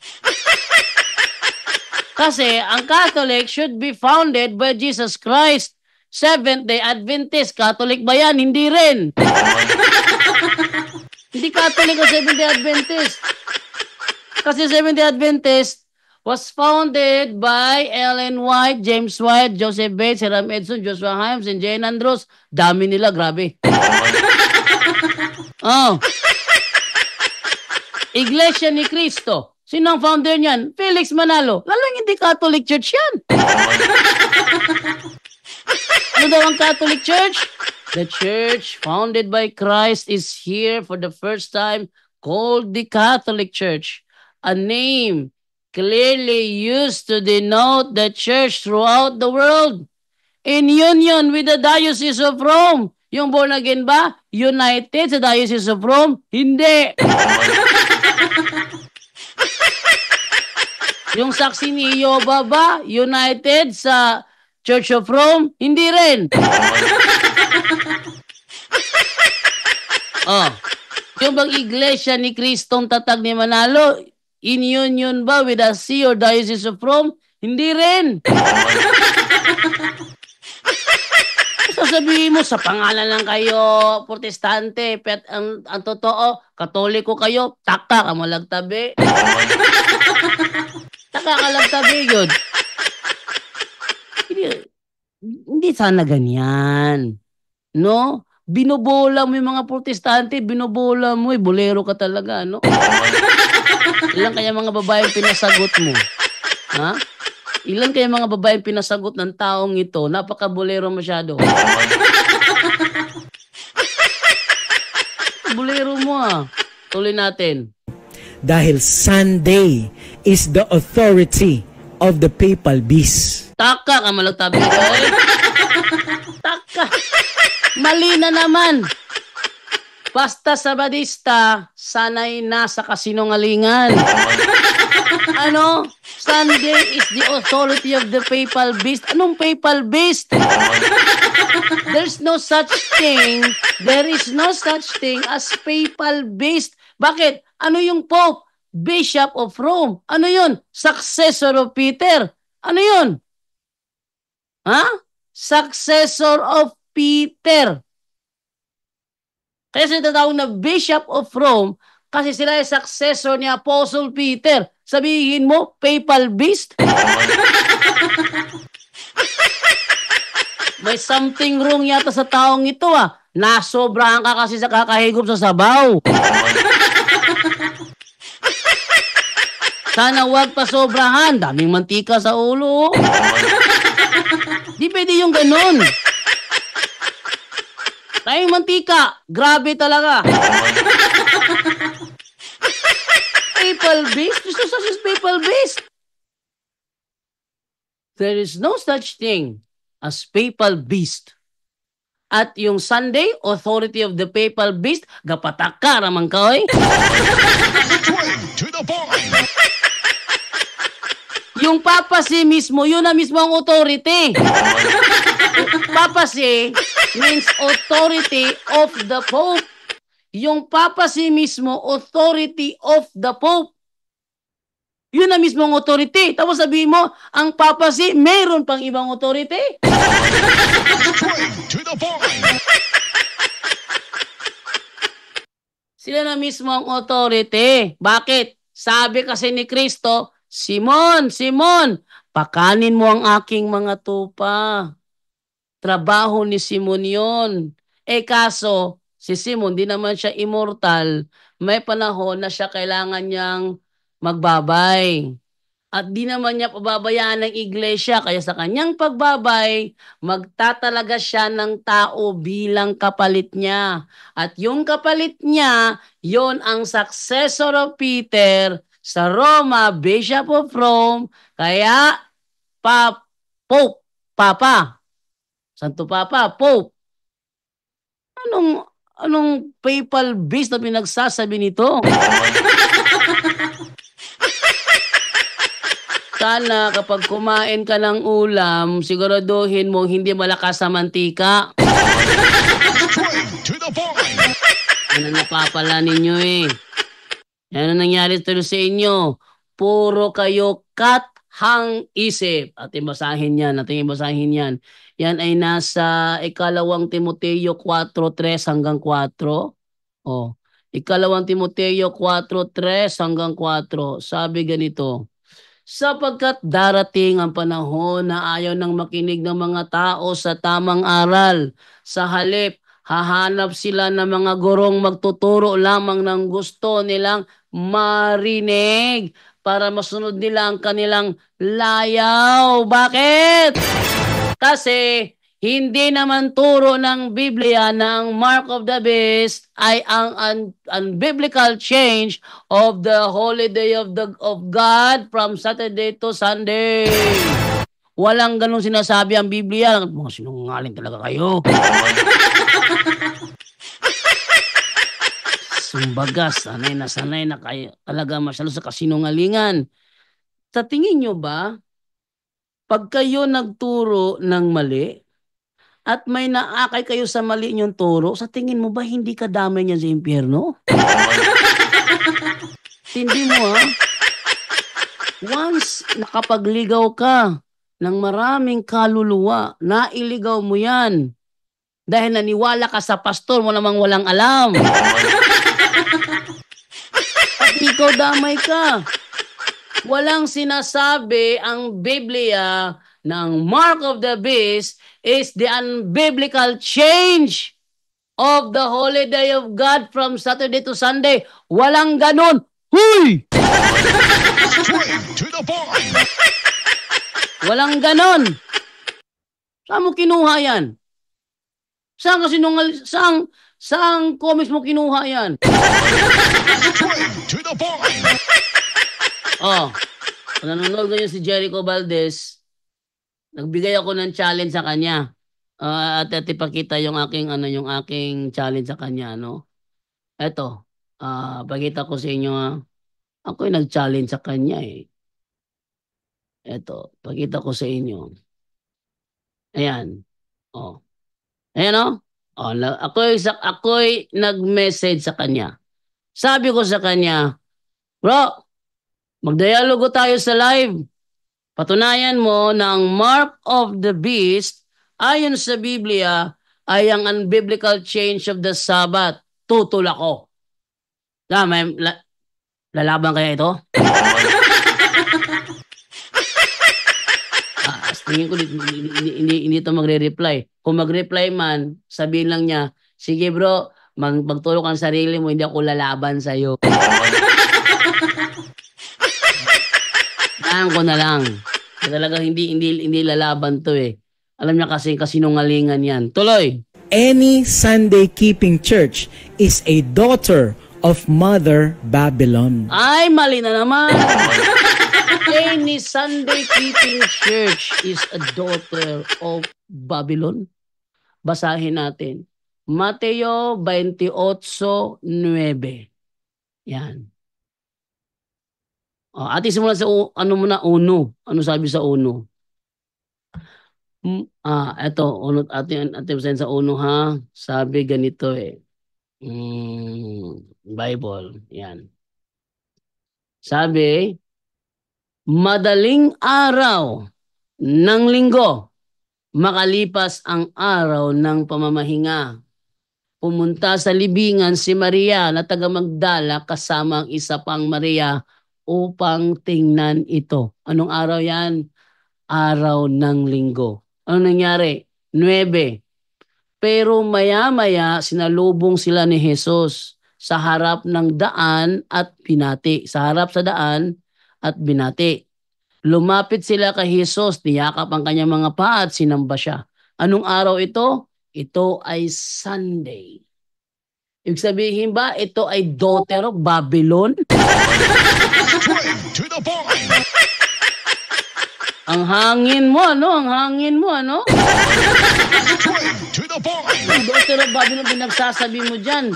Kasi ang Catholic should be founded by Jesus Christ. Seventh-day Adventist, Catholic ba yan? Hindi rin. Hindi Catholic o Seventh-day Adventist. Kasi Seventh-day Adventist was founded by Ellen White, James White, Joseph Bates, Hiram Edson, Joshua Himes, and Jane Andrews. Dami nila, grabe. Iglesia ni Cristo. Sino ang founder niyan? Felix Manalo. Lalang hindi Catholic Church yan. Ano daw ang Catholic Church? The church founded by Christ is here for the first time called the Catholic Church. A name clearly used to denote the church throughout the world in union with the Diocese of Rome. Yung born again ba? United sa Diocese of Rome? Hindi. Yung saksi ni Jehovah ba? United sa Church of Rome? Hindi rin. Yung bang iglesia ni Kristong Tatag ni Manalo, in union ba with the See or Diocese of Rome? Hindi rin. Sasabihin mo, sa pangalan lang kayo, protestante, pero ang totoo, katoliko kayo, taka ka malagtabi. Taka ka malagtabi yun. Hindi sana ganyan. No? Binobola mo yung mga protestante, binobola mo, bolero ka talaga, no? Ilan kaya mga babaeng pinasagot mo? Ha? Ilan kaya mga babaeng pinasagot ng taong ito? Napaka-bolero masyado. Bolero mo Tuloy natin. Dahil Sunday is the authority of the papal beast. Taka ka malagtabi. Taka. Mali na naman. Basta Sabadista, sanay na sa kasinungalingan. Ano? Sunday is the authority of the papal beast. Anong papal beast? There is no such thing as papal beast. Bakit? Ano yung Pope? Bishop of Rome. Ano yun? Successor of Peter. Ano yun? Ha? Successor of Peter. Kaya sila tatawag na Bishop of Rome kasi sila ay successor ni Apostle Peter. Sabihin mo, papal beast? May something wrong yata sa taong ito ah. Nasobrahan ka kasi sa kakahigop sa sabaw. Sana wag pa sobrahan. Daming mantika sa ulo. Di pwede yung ganun. Tayong mantika. Grabe talaga. Papal beast? There's no such as papal beast. There is no such thing as papal beast. At yung Sunday, authority of the papal beast, gapatak ka ramang ka, oy. Straight to the point. Yung papacy mismo, yun na mismo ang authority. Papacy means authority of the Pope. Yung papacy mismo, authority of the Pope. Yun na mismo ang authority. Tapos sabihin mo, ang papacy, mayroon pang ibang authority. Straight to the point. Sila na mismo ang authority. Bakit? Sabi kasi ni Kristo, Simon, Simon, pakanin mo ang aking mga tupa. Trabaho ni Simon yun. Kaso, si Simon, di naman siya immortal. May panahon na siya kailangan niyang magbabay. At di naman niya pababayaan ng iglesia. Kaya sa kanyang pagbabay, magtatalaga siya ng tao bilang kapalit niya. At yung kapalit niya, yon ang successor of Peter sa Roma, Bishop of Rome. Kaya, Pope, Papa. Santo Papa, Pope. Anong papal beast na pinagsasabi nito? Sana kapag kumain ka ng ulam, siguraduhin mo hindi malakas sa mantika. Straight to the point. Ano napapala ninyo eh. Ano nangyari tuloy sa inyo? Puro kayo kathang isip. Ating basahin yan. Yan ay nasa ikalawang Timoteo 4:3 hanggang 4. Oh, ikalawang Timoteo 4:3 hanggang 4. Sabi ganito, sapagkat darating ang panahon na ayaw nang makinig ng mga tao sa tamang aral. Sa halip, hahanap sila ng mga gurong magtuturo lamang ng gusto nilang marinig para masunod nila ang kanilang layaw. Bakit? Kasi hindi naman turo ng Biblia na ang mark of the beast ay ang unbiblical change of the holy day of God from Saturday to Sunday. Walang ganun sinasabi ang Biblia. Mga sinungaling talaga kayo. Sumbaga, sanay na kayo talaga masyado sa kasinungalingan. Sa tingin nyo ba, pag kayo nagturo ng mali, at may naakay kayo sa mali niyong turo, sa tingin mo ba hindi ka damay niyan sa impyerno? Tindi mo ha? Once nakapagligaw ka ng maraming kaluluwa, nailigaw mo yan. Dahil naniwala ka sa pastor mo namang walang alam. At ikaw damay ka. Walang sinasabi ang Biblia ng mark of the beast is the unbiblical change of the holy day of God from Saturday to Sunday. Walang ganun. Huy! Straight to the point. Walang ganun. Saan mo kinuha yan? Saan comics mo kinuha yan? Straight to the point. Oh, nanonood ngayon si Jericho Valdez. Nagbigay ako ng challenge sa kanya. At ipakita yung aking challenge sa kanya, no? Eto, pakita ko sa inyo. Ako yung nag-challenge sa kanya eh. Eto, pakita ko sa inyo. Ayan. Oh. Ayan o. Ako'y nag-message sa kanya. Sabi ko sa kanya, bro, magdialogo tayo sa live. Patunayan mo na ang mark of the beast ayon sa Biblia ay ang unbiblical change of the Sabbath. Tutol ako. Lalaban kaya ito? Tingin ko hindi ito magre-reply. Kung magre-reply man, sabihin lang niya, sige bro, magtulog ang sarili mo, hindi ako lalaban sa'yo. Ko na lang. Talaga hindi lalaban to eh. Alam niya kasi kasinungalingan yan. Tuloy. Any Sunday keeping church is a daughter of Mother Babylon. Ay, mali na naman. Any Sunday keeping church is a daughter of Babylon. Basahin natin. Mateo 28:9. Yan. Ate, simulan sa uno. Ano sabi sa uno? Eto, uno, ate basahin sa uno ha. Sabi ganito eh. Bible. Yan. Sabi, madaling araw ng linggo, makalipas ang araw ng pamamahinga. Pumunta sa libingan si Maria na taga Magdala kasama ang isa pang Maria upang tingnan ito. Anong araw yan? Araw ng linggo. Ano nangyari? 9. Pero maya-maya sinalubong sila ni Jesus sa harap ng daan at binati. Sa harap sa daan at binati. Lumapit sila kay Jesus, niyakap ang kanyang mga paa at sinamba siya. Anong araw ito? Ito ay Sunday. Ibig sabihin ba, ito ay daughter of Babylon? To the point. Ang hangin mo, ano? Ang hangin mo, ano? To the point. Daughter of Babylon, pinagsasabi mo dyan.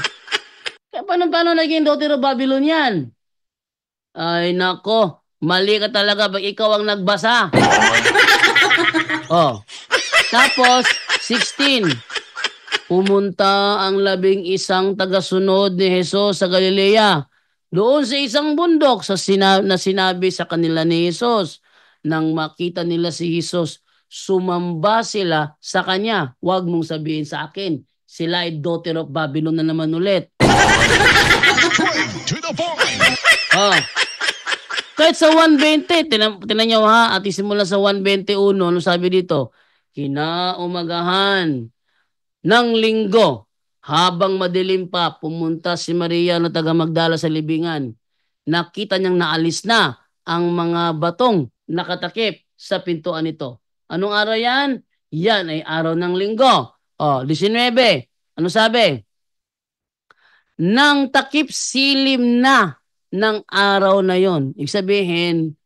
Kaya paano naging daughter of Babylon yan? Ay, nako. Mali ka talaga pag ikaw ang nagbasa. Tapos, 16. Pumunta ang 11 tagasunod ni Jesus sa Galilea. Doon sa isang bundok na sinabi sa kanila ni Jesus. Nang makita nila si Jesus, sumamba sila sa kanya. Huwag mong sabihin sa akin, sila ay daughter of Babylon na naman ulit. To the point. Kahit sa 1:20, tinan nyo ha, at isimula sa 1:21, ano sabi dito? Kinaumagahan ng linggo, habang madilim pa, pumunta si Maria na taga Magdala sa libingan. Nakita niyang naalis na ang mga batong nakatakip sa pintuan nito. Anong araw yan? Yan ay araw ng linggo. 19. Ano sabi? Nang takip silim na ng araw na yon. Ibig sabihin,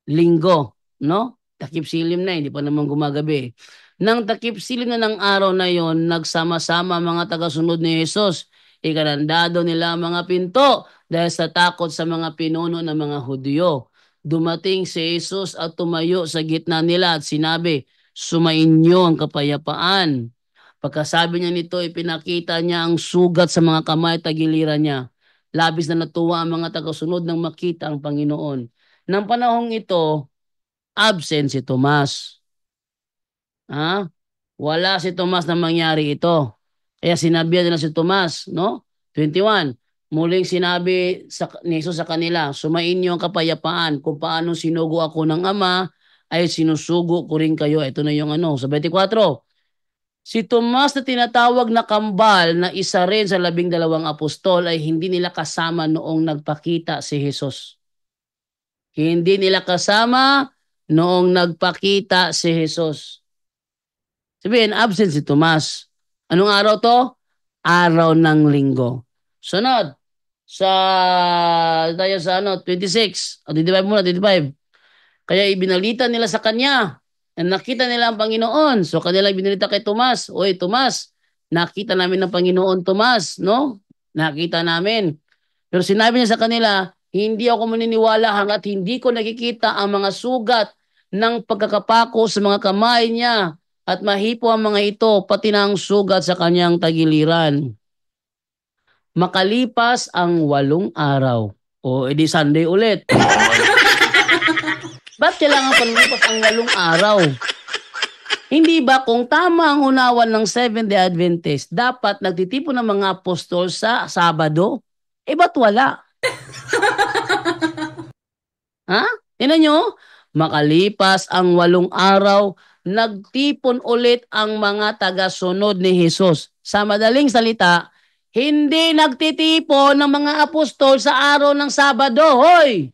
linggo, no? Takip silim na, hindi pa naman gumagabi. Nang takip silim na ng araw na yon, nagsama-sama mga tagasunod ni Jesus. Ikanandado nila ang mga pinto dahil sa takot sa mga pinuno ng mga Hudyo. Dumating si Jesus at tumayo sa gitna nila at sinabi, sumainyo ang kapayapaan. Pagkasabi niya nito, ipinakita niya ang sugat sa mga kamay at tagiliran niya. Labis na natuwa ang mga tagasunod nang makita ang Panginoon. Nang panahong ito, absent si Tomas. Wala si Tomas na mangyari ito. Kaya sinabihan nila si Tomas, no? 21. Muling sinabi ni Jesus sa kanila, sumain niyo ang kapayapaan. Kung paano sinugo ako ng Ama, ay sinusugo ko rin kayo. Ito na yung sa 24. Si Tomas na tinatawag na kambal na isa rin sa 12 apostol ay hindi nila kasama noong nagpakita si Jesus. Hindi nila kasama noong nagpakita si Jesus. Sabihin, absent si Tomas. Anong araw to? Araw ng linggo. Sunod. Tayo sa 26. 25 muna, 25. Kaya ibinalita nila sa kanya na nakita nila ang Panginoon. So kanila ibinalita kay Tomas. Oy, Tomas, nakita namin ang Panginoon, Tomas, no? Nakita namin. Pero sinabi niya sa kanila, hindi ako maniniwala hanggat hindi ko nakikita ang mga sugat ng pagkakapako sa mga kamay niya at mahipo ang mga ito, pati na ang sugat sa kanyang tagiliran. Makalipas ang 8 araw. O, edi Sunday ulit. Ba't kailangan palupas ang 8 araw? Hindi ba kung tama ang unawan ng Seventh-day Adventist, dapat nagtitipon ng mga apostol sa Sabado? Ba't wala? Ha? Tingnan nyo, makalipas ang 8 araw, nagtipon ulit ang mga tagasunod ni Jesus. Sa madaling salita, hindi nagtitipon ng mga apostol sa araw ng Sabado. Hoy!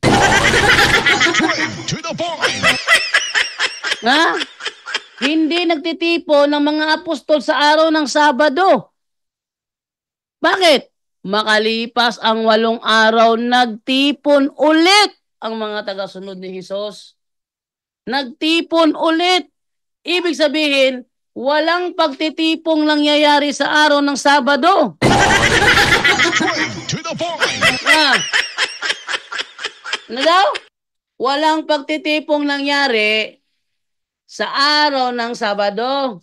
Straight to the point. Ha? Hindi nagtitipon ng mga apostol sa araw ng Sabado. Bakit? Makalipas ang 8 araw, nagtipon ulit ang mga tagasunod ni Jesus. Nagtipon ulit. Ibig sabihin, walang pagtitipong nangyayari sa araw ng Sabado. Straight to the point. Ano daw? Walang pagtitipong nangyari sa araw ng Sabado.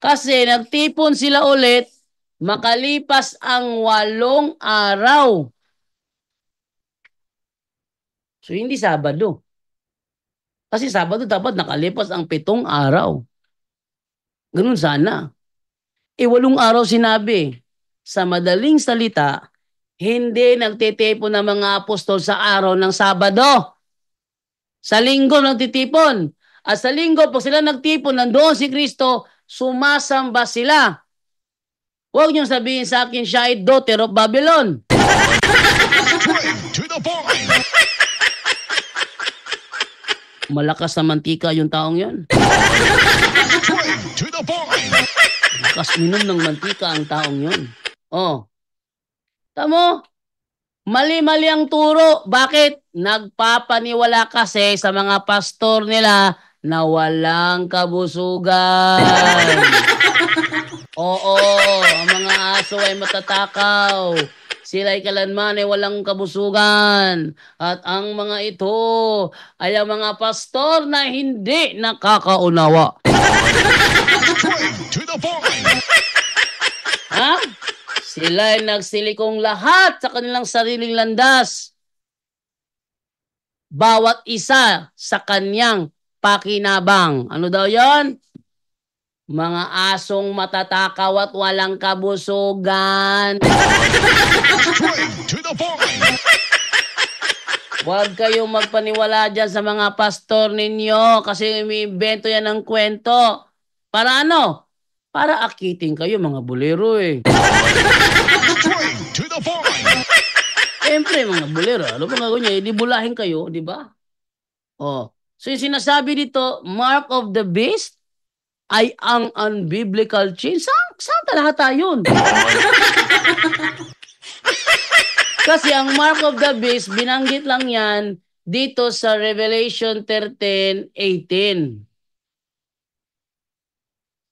Kasi nagtipon sila ulit makalipas ang 8 araw. So, hindi Sabado. Kasi Sabado dapat nakalipas ang 7 araw. Ganun sana. 8 araw sinabi. Sa madaling salita, hindi nagtitipon ng mga apostol sa araw ng Sabado. Sa linggo nagtitipon. At sa linggo, pag sila nagtipon, nandoon si Kristo, sumasamba sila. Huwag niyong sabihin sa akin, siya ay daughter of Babylon. Straight to the point. Malakas na mantika yung taong yon. Straight to the point. Malakas minom ng mantika ang taong yon. Oh. Tamo? Mali-mali ang turo. Bakit? Nagpapaniwala kasi sa mga pastor nila na walang kabusugan. Oo, ang mga aso ay matatakaw. Sila ay kalanman ay walang kabusugan. At ang mga ito ay ang mga pastor na hindi nakakaunawa. Straight to the point. Ha? Sila ay nagsilikong lahat sa kanilang sariling landas. Bawat isa sa kanyang pakinabang. Ano daw yon? Mga asong matatakaw at walang kabusugan. Straight to the point. Huwag kayong magpaniwala dyan sa mga pastor ninyo kasi may invento yan ng kwento. Para ano? Para akitin kayo mga bulero eh. Straight to the point. Siyempre mga bulero, ano ba gagawin niya? Di bulahin kayo, di ba? Oh. So yung sinasabi dito, mark of the beast ay ang unbiblical change. Saan talata yun? Kasi ang mark of the beast, binanggit lang yan dito sa Revelation 13:18.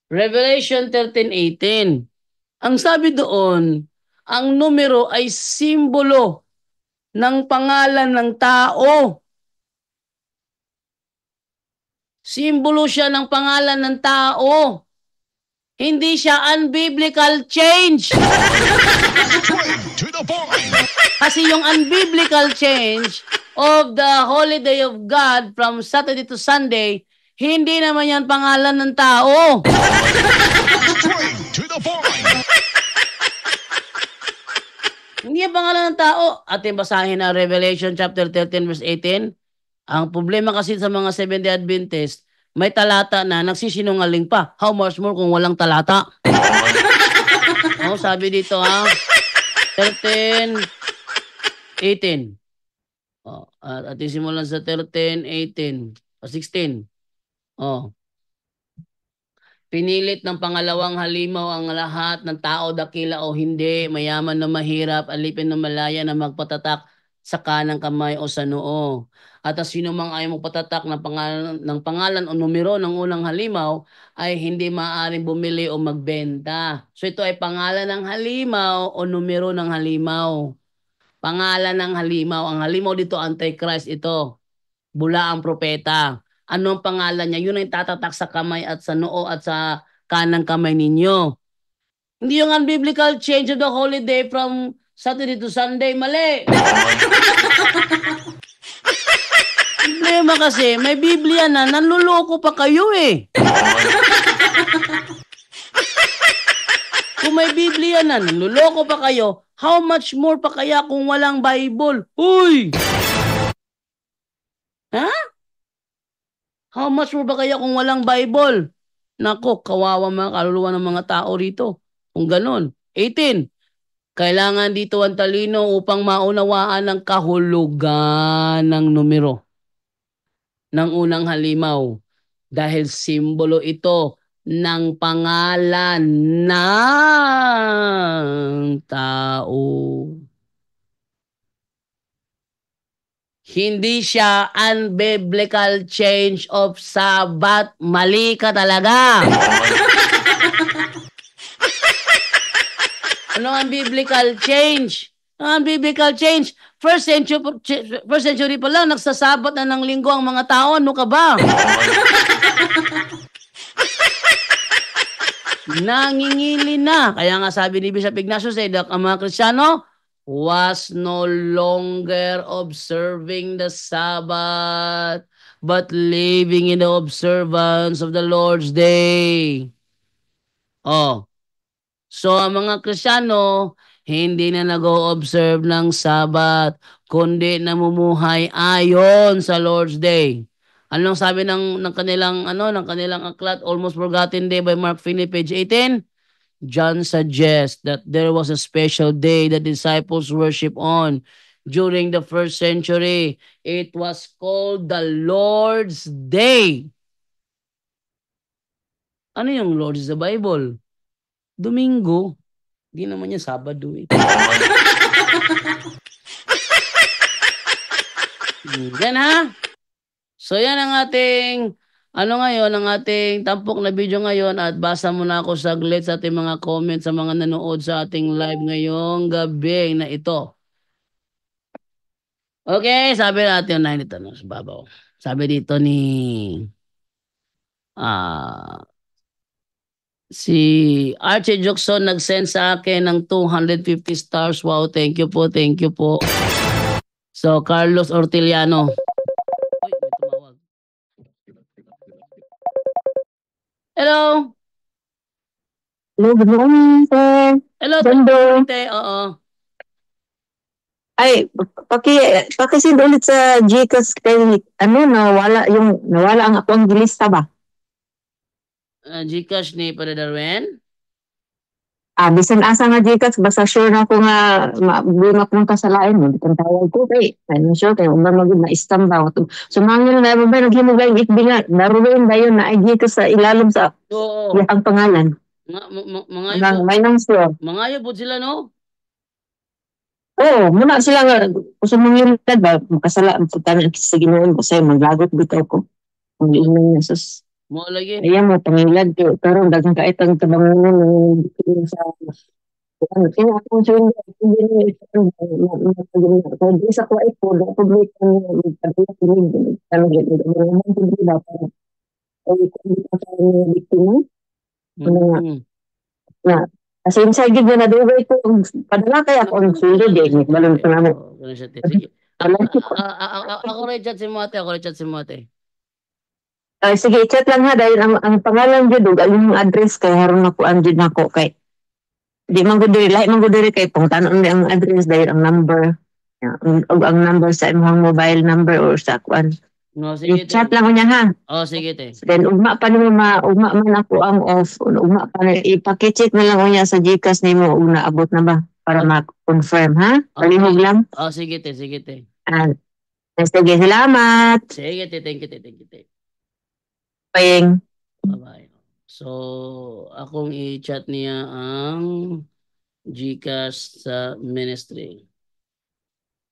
Revelation 13:18. Ang sabi doon, ang numero ay simbolo ng pangalan ng tao. Simbolo siya ng pangalan ng tao. Hindi siya unbiblical change. Straight to the point. Kasi yung unbiblical change of the holy day of God from Saturday to Sunday, hindi naman yan pangalan ng tao. Straight to the point. Hindi yan pangalan ng tao. Ating basahin na Revelation chapter 13 verse 18. Ang problema kasi sa mga Seventh-day Adventist, may talata na nagsisinungaling pa. How much more kung walang talata? Oh, sabi dito ha. 13:18. Oh, at ating simulan sa 13:18 o 16. Oh. Pinilit ng pangalawang halimaw ang lahat ng tao, dakila o hindi, mayaman na mahirap, alipin na malaya na magpatatak sa kanang kamay o sa noo. At sino mang ayaw magpatatak ng pangalan o numero ng unang halimaw ay hindi maaaring bumili o magbenta. So ito ay pangalan ng halimaw o numero ng halimaw. Pangalan ng halimaw. Ang halimaw dito, Antichrist ito. Bula ang propeta. Anong pangalan niya? Yun ang tatatak sa kamay at sa noo at sa kanang kamay ninyo. Hindi yung unbiblical change of the holiday from Saturday to Sunday. Mali! Problema kasi, may Biblia na, nanluloko pa kayo eh. Kung may Biblia na, nanluloko pa kayo, how much more pa kaya kung walang Bible? Uy! Ha? How much more ba kaya kung walang Bible? Nako, kawawa mga kaluluwa ng mga tao rito. Kung ganun. 18. Kailangan dito ang talino upang maunawaan ang kahulugan ng numero ng unang halimaw. Dahil simbolo ito ng pangalan ng tao. Hindi siya unbiblical change of Sabbath. Mali ka talaga. Ano ang biblical change? Ang biblical change. First century pa lang, nagsasabat na ng linggo ang mga tao. Ano ka ba? Nangingili na. Kaya nga sabi ni Bishop Ignacio Sedak, ang mga Kristiyano was no longer observing the Sabbath, but living in the observance of the Lord's Day. Oh. So, ang mga Kristiyano, hindi na nag-o-observe ng Sabat, kundi namumuhay ayon sa Lord's Day. Anong sabi ng kanilang aklat, Almost Forgotten Day by Mark Finney, page 18? John suggests that there was a special day that disciples worship on during the first century. It was called the Lord's Day. Ano yung Lord's sa Bible? Domingo. Di naman niya Sabado eh. Yan ha. So yan ang ating ang ating tampok na video ngayon at basa muna ako saglit sa ating mga comments sa mga nanood sa ating live ngayong gabi na ito. Okay, sabi natin na ito sa babaw. Sabi dito ni si Archie Jokson nag-send sa akin ng 250 stars. Wow, thank you po, thank you po. So, Carlos Orteliano. Uy, may tumawag. Hello? Hello, good morning, sir. Hello, Ganda. oo. Ay, pakisend ulit sa Gcash kay nawala ang akong gilista ba? Gcash ni Padre Darwin? Bisan asa nga Gcash, basta sure na ako nga mabunga kong kasalain mo. Ditong tawag ko kay, I'm sure kayo, umar magod na istamba. So, mangin na ba, naghimugay ang itbi nga, naruin ba yun na ay Gcash sa ilalim sa ang pangalan? May nang sure. Mga po sila, no? Oo, muna sila nga, gusto mong yunitad ba, makasala, ang pagkanan sa ginoon ko sa'yo, maglagot bitaw ko. Ang inyong nasus. Mo lagi. Ayan mo, pangilad ko. Pero dagang kahit ang tabangunan ng sa kaya akong sure hindi sa kuwait po, na public ang magpapilitin. Ano ganito, mga hindi na para ay hindi pa sa biktima. Ano nga, kasi inside gid na dugay ko, padala kaya ako ang sulod eh. Balon ko naman. Sige. Ako rin chat si Mote. Sige, chat lang ha, dahil ang pangalan dyan, yung address kay haron ako, andyan ako kay, di man gudiri, lahat man gudiri kay, pangtanon ang address dahil ang number, ang number sa imong mobile number or sa akuan. No, sige. I-chat lang ko niya ha. Oh, sige te. Then, ugma pa naman man ako ang off, ugma pa na, ipakicheck na lang ko niya sa Gcash ni mo, una abot na ba, para ma-confirm ha? Palihog lang. Oh, sige te. Sige, salamat. Sige te, thank you te. Payeng. Bye-bye. So, akong i-chat niya ang Gcash sa ministry.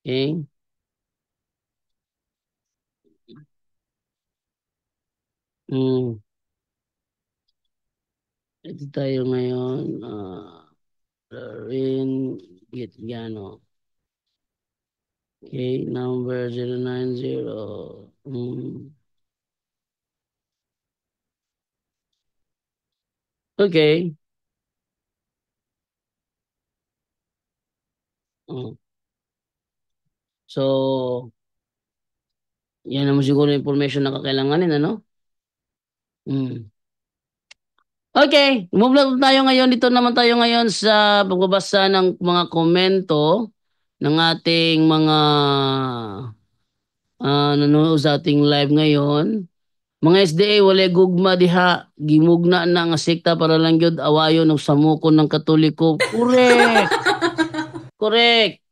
Okay? Ito tayo ngayon. Rin Gitgano. Okay, number 090. Okay. Mm. So, yan naman siguro yung information na kakailanganin, ano? Mm. Okay, move na tayo ngayon. Dito naman tayo ngayon sa pagbabasa ng mga komento ng ating mga nanonood sa ating live ngayon. Mga SDA, wala gugma diha. Gimugna na nga sekta para lang yun awayon ng samukon ng Katoliko. Correct! Correct!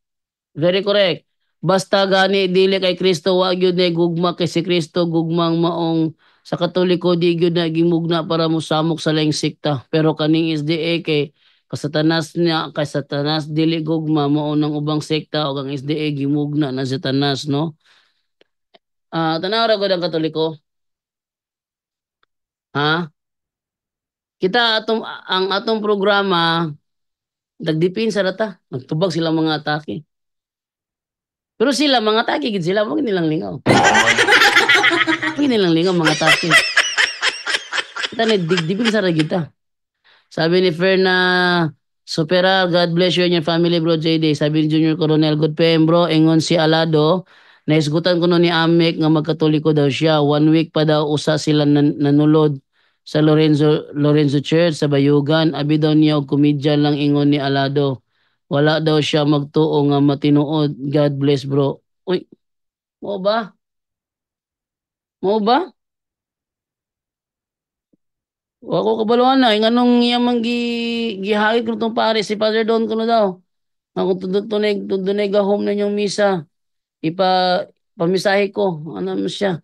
Very correct. Basta gani dili kay Kristo wa gyud na gugma kay si Kristo gugmang maong sa Katoliko di gyud na gimugna para mosamok sa laing sekta. Pero kaning SDA kay kasatanas niya kay Satanas dili gugma mao nang ubang sekta o ang SDA gimugna na Satanas, no? Tanaw ra gud ang Katoliko. Ha? Kita ang atong programa nagdipinsa ra ta. Nagtubag sila mga atake. Pero sila mga atake gid sila wag nilang lingaw. Wag nilang lingaw mga atake. Kita nagdipin sa ra kita. Sabi ni Ferna Supera, God bless you and your family, bro JD. Sabi ni Junior Coronel, good PM, bro. Ingon si Alado, naisgutan ko no ni Amek nga magkatoliko daw siya. 1 week pa daw usa sila nanulod sa Lorenzo Church sa Bayugan. Abi daw niya og komedya lang ingon ni Alado. Wala daw siya magtuo nga matinuod. God bless, bro. Uy, mo ba? Mo ba? Ako kabaluan na, yung anong iyang gihagit ko itong pare, si Father Don ko na daw. Ako tunay gahom na yung misa. Pamisahe ko. Ano mo siya?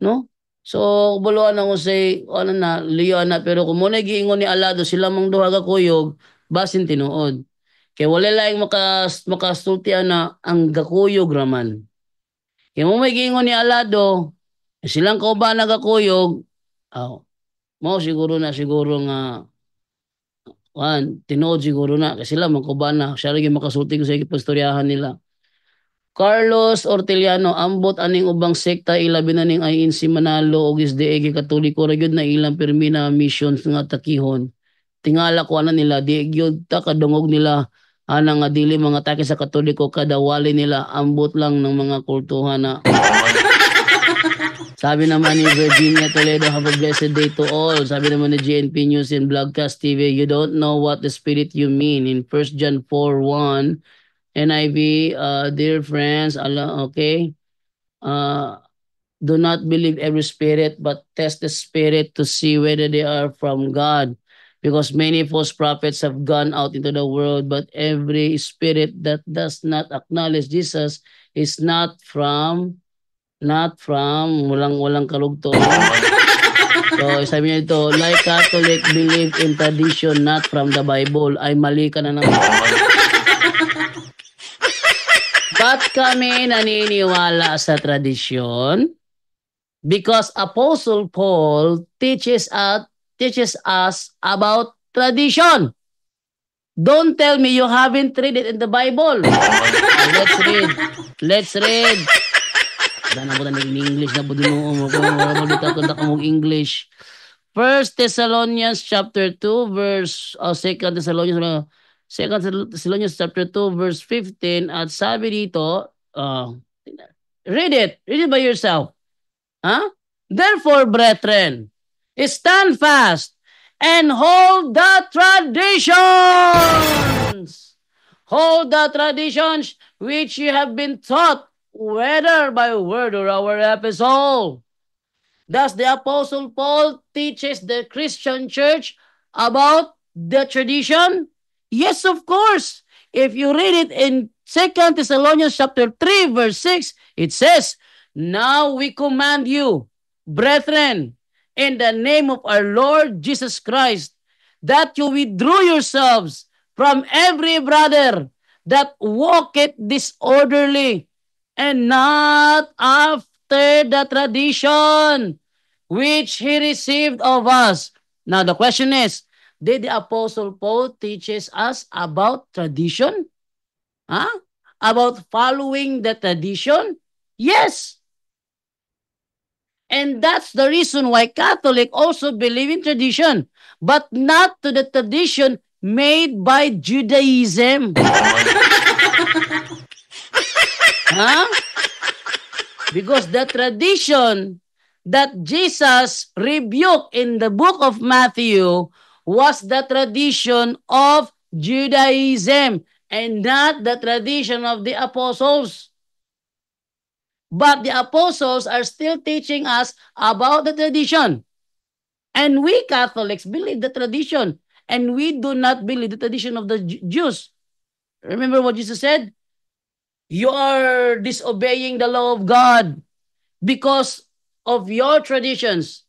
No? So, kabaluan ako say, ano na, liyo na. Pero kung muna giingon ni Alado, sila mang duha ka kuyog, basin tinuod. Kaya wala lang makastultian na ang gakuyog raman. Kaya mo may giingon ni Alado, silang kauban nagakuyog, mo siguro nga tinuod siguro na kasi sila magkuban na siya rin makasulti ko sa ikipastoryahan nila. Carlos Orteliano, ambot aning ubang sekta ilabi na ning INC Manalo og SDA Katoliko ra gyud na ilang permi na mission nga takihon. Tingala ko ana nila di gyud ta kadungog nila ana nga dili mga atake sa Katoliko kada wali nila ambot lang ng mga kultuhan na sabi naman ni Virginia Toledo, have a blessed day to all. Sabi naman ni GNP News and Blogcast TV, you don't know what the spirit you mean. In 1 John 4:1, NIV, dear friends, okay, do not believe every spirit, but test the spirit to see whether they are from God. Because many false prophets have gone out into the world, but every spirit that does not acknowledge Jesus is not from walang kalugtong. So, sabi niya ito, like Catholic believe in tradition, not from the Bible. Ay, mali ka na naman. Ba't kami naniniwala sa tradisyon? Because Apostle Paul teaches us about tradition. Don't tell me you haven't read it in the Bible. Let's read. Dana po in English na po din mo English. 1 Thessalonians chapter 2 verse 2 Thessalonians chapter 2 verse 15 at sabi dito read it by yourself. Therefore, brethren, stand fast and hold the traditions. Hold the traditions which you have been taught, whether by word or our epistle. Thus the Apostle Paul teaches the Christian church about the tradition? Yes, of course. If you read it in 2 Thessalonians chapter 3 verse 6, it says, now we command you, brethren, in the name of our Lord Jesus Christ, that you withdraw yourselves from every brother that walketh disorderly, and not after the tradition which he received of us. Now the question is, did the Apostle Paul teaches us about tradition? About following the tradition? Yes. And that's the reason why Catholic also believe in tradition, but not to the tradition made by Judaism. Huh? Because the tradition that Jesus rebuked in the book of Matthew was the tradition of Judaism and not the tradition of the apostles. But the apostles are still teaching us about the tradition. And we Catholics believe the tradition. And we do not believe the tradition of the Jews. Remember what Jesus said? You are disobeying the law of God because of your traditions.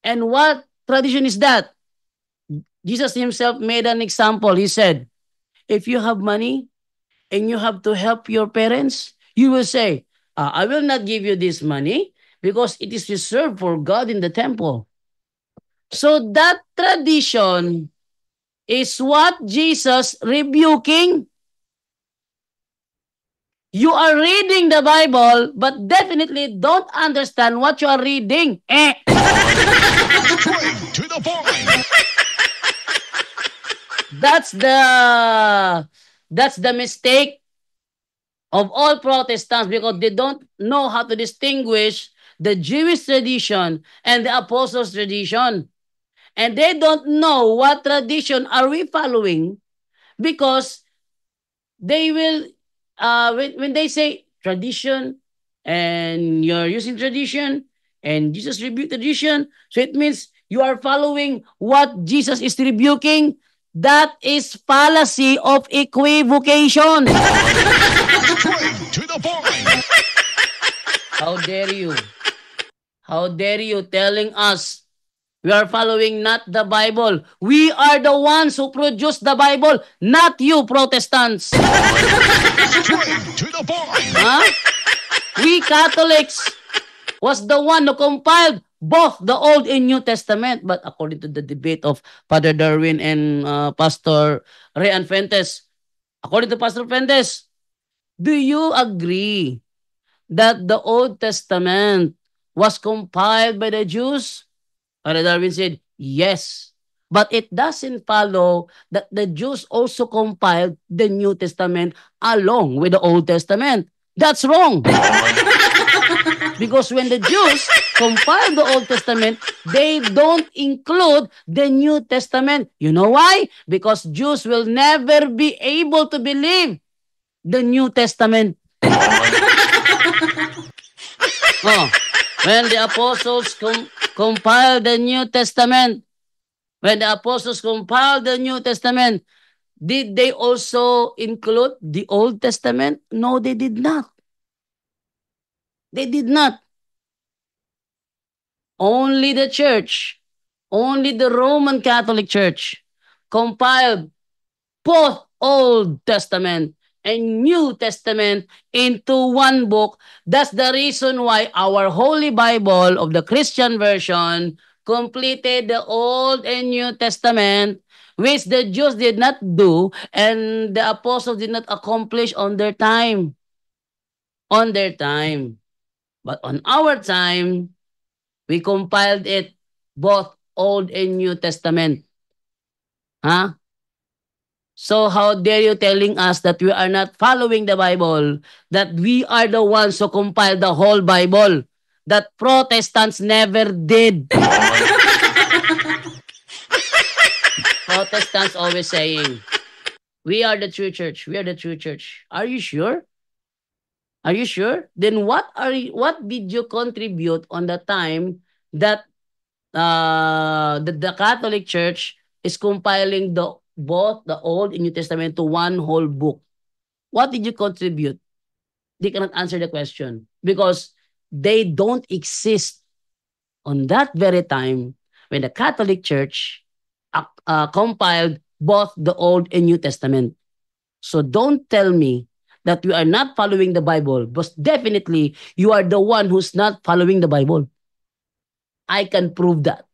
And what tradition is that? Jesus himself made an example. He said, if you have money and you have to help your parents, you will say, I will not give you this money because it is reserved for God in the temple. So that tradition is what Jesus rebuking. You are reading the Bible, but definitely don't understand what you are reading. Straight to the point. That's the mistake of all Protestants because they don't know how to distinguish the Jewish tradition and the apostles' tradition. And they don't know what tradition are we following because they will, when they say tradition and you're using tradition and Jesus rebuked tradition, so it means you are following what Jesus is rebuking. That is fallacy of equivocation. Straight to the point. How dare you? How dare you telling us we are following not the Bible? We are the ones who produce the Bible, not you Protestants. Straight to the point. Huh? We Catholics was the one who compiled both the Old and New Testament. But according to the debate of Father Darwin and Pastor Ryan Fuentes, according to Pastor Fuentes, do you agree that the Old Testament was compiled by the Jews? Father Darwin said, yes. But it doesn't follow that the Jews also compiled the New Testament along with the Old Testament. That's wrong. Because when the Jews compiled the Old Testament, they don't include the New Testament. You know why? Because Jews will never be able to believe the New Testament. When the apostles compiled the New Testament, did they also include the Old Testament? No, they did not. They did not. Only the church, only the Roman Catholic Church compiled both Old Testament and New Testament into one book. That's the reason why our Holy Bible of the Christian version completed the Old and New Testament, which the Jews did not do and the apostles did not accomplish on their time. On their time. But on our time, we compiled it, both Old and New Testament. Huh? So how dare you telling us that we are not following the Bible, that we are the ones who compiled the whole Bible, that Protestants never did. Protestants always saying, we are the true church, we are the true church. Are you sure? Are you sure? Then what did you contribute on the time that the Catholic Church is compiling both the Old and New Testament to one whole book? What did you contribute? They cannot answer the question because they don't exist on that very time when the Catholic Church compiled both the Old and New Testament. So don't tell me that you are not following the Bible, but definitely you are the one who's not following the Bible. I can prove that.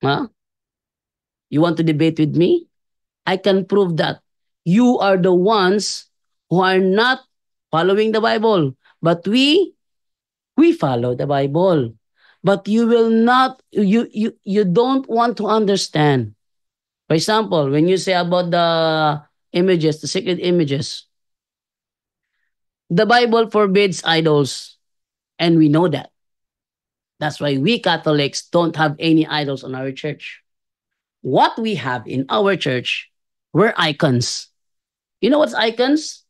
Huh? You want to debate with me? I can prove that. You are the ones who are not following the Bible. But we We follow the Bible. But you will not, you don't want to understand. For example, when you say about the images, the sacred images, the Bible forbids idols, and we know that. That's why we Catholics don't have any idols on our church. What we have in our church were icons. You know what's icons?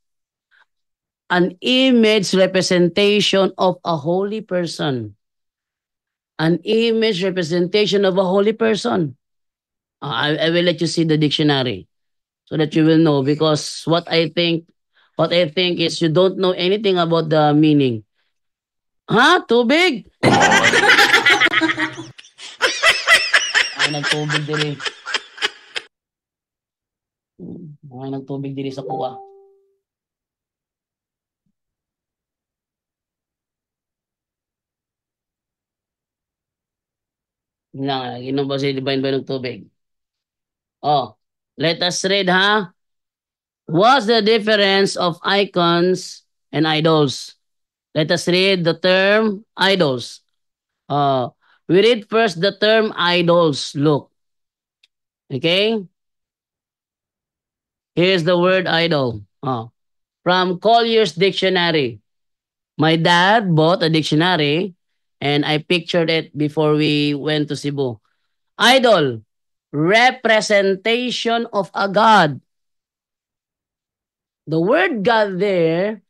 An image representation of a holy person. An image representation of a holy person. I will let you see the dictionary so that you will know, because what I think is you don't know anything about the meaning. Ha? Tubig? Ay, nagtubig diri. Ay, nagtubig diri sa kuha. Inom ba si Divine ba ng tubig? Oh, let us read, ha? What's the difference of icons and idols? Let us read the term idols. We read first the term idols. Look. Okay? Here's the word idol. From Collier's Dictionary. My dad bought a dictionary and I pictured it before we went to Cebu. Idol, representation of a god. The word God there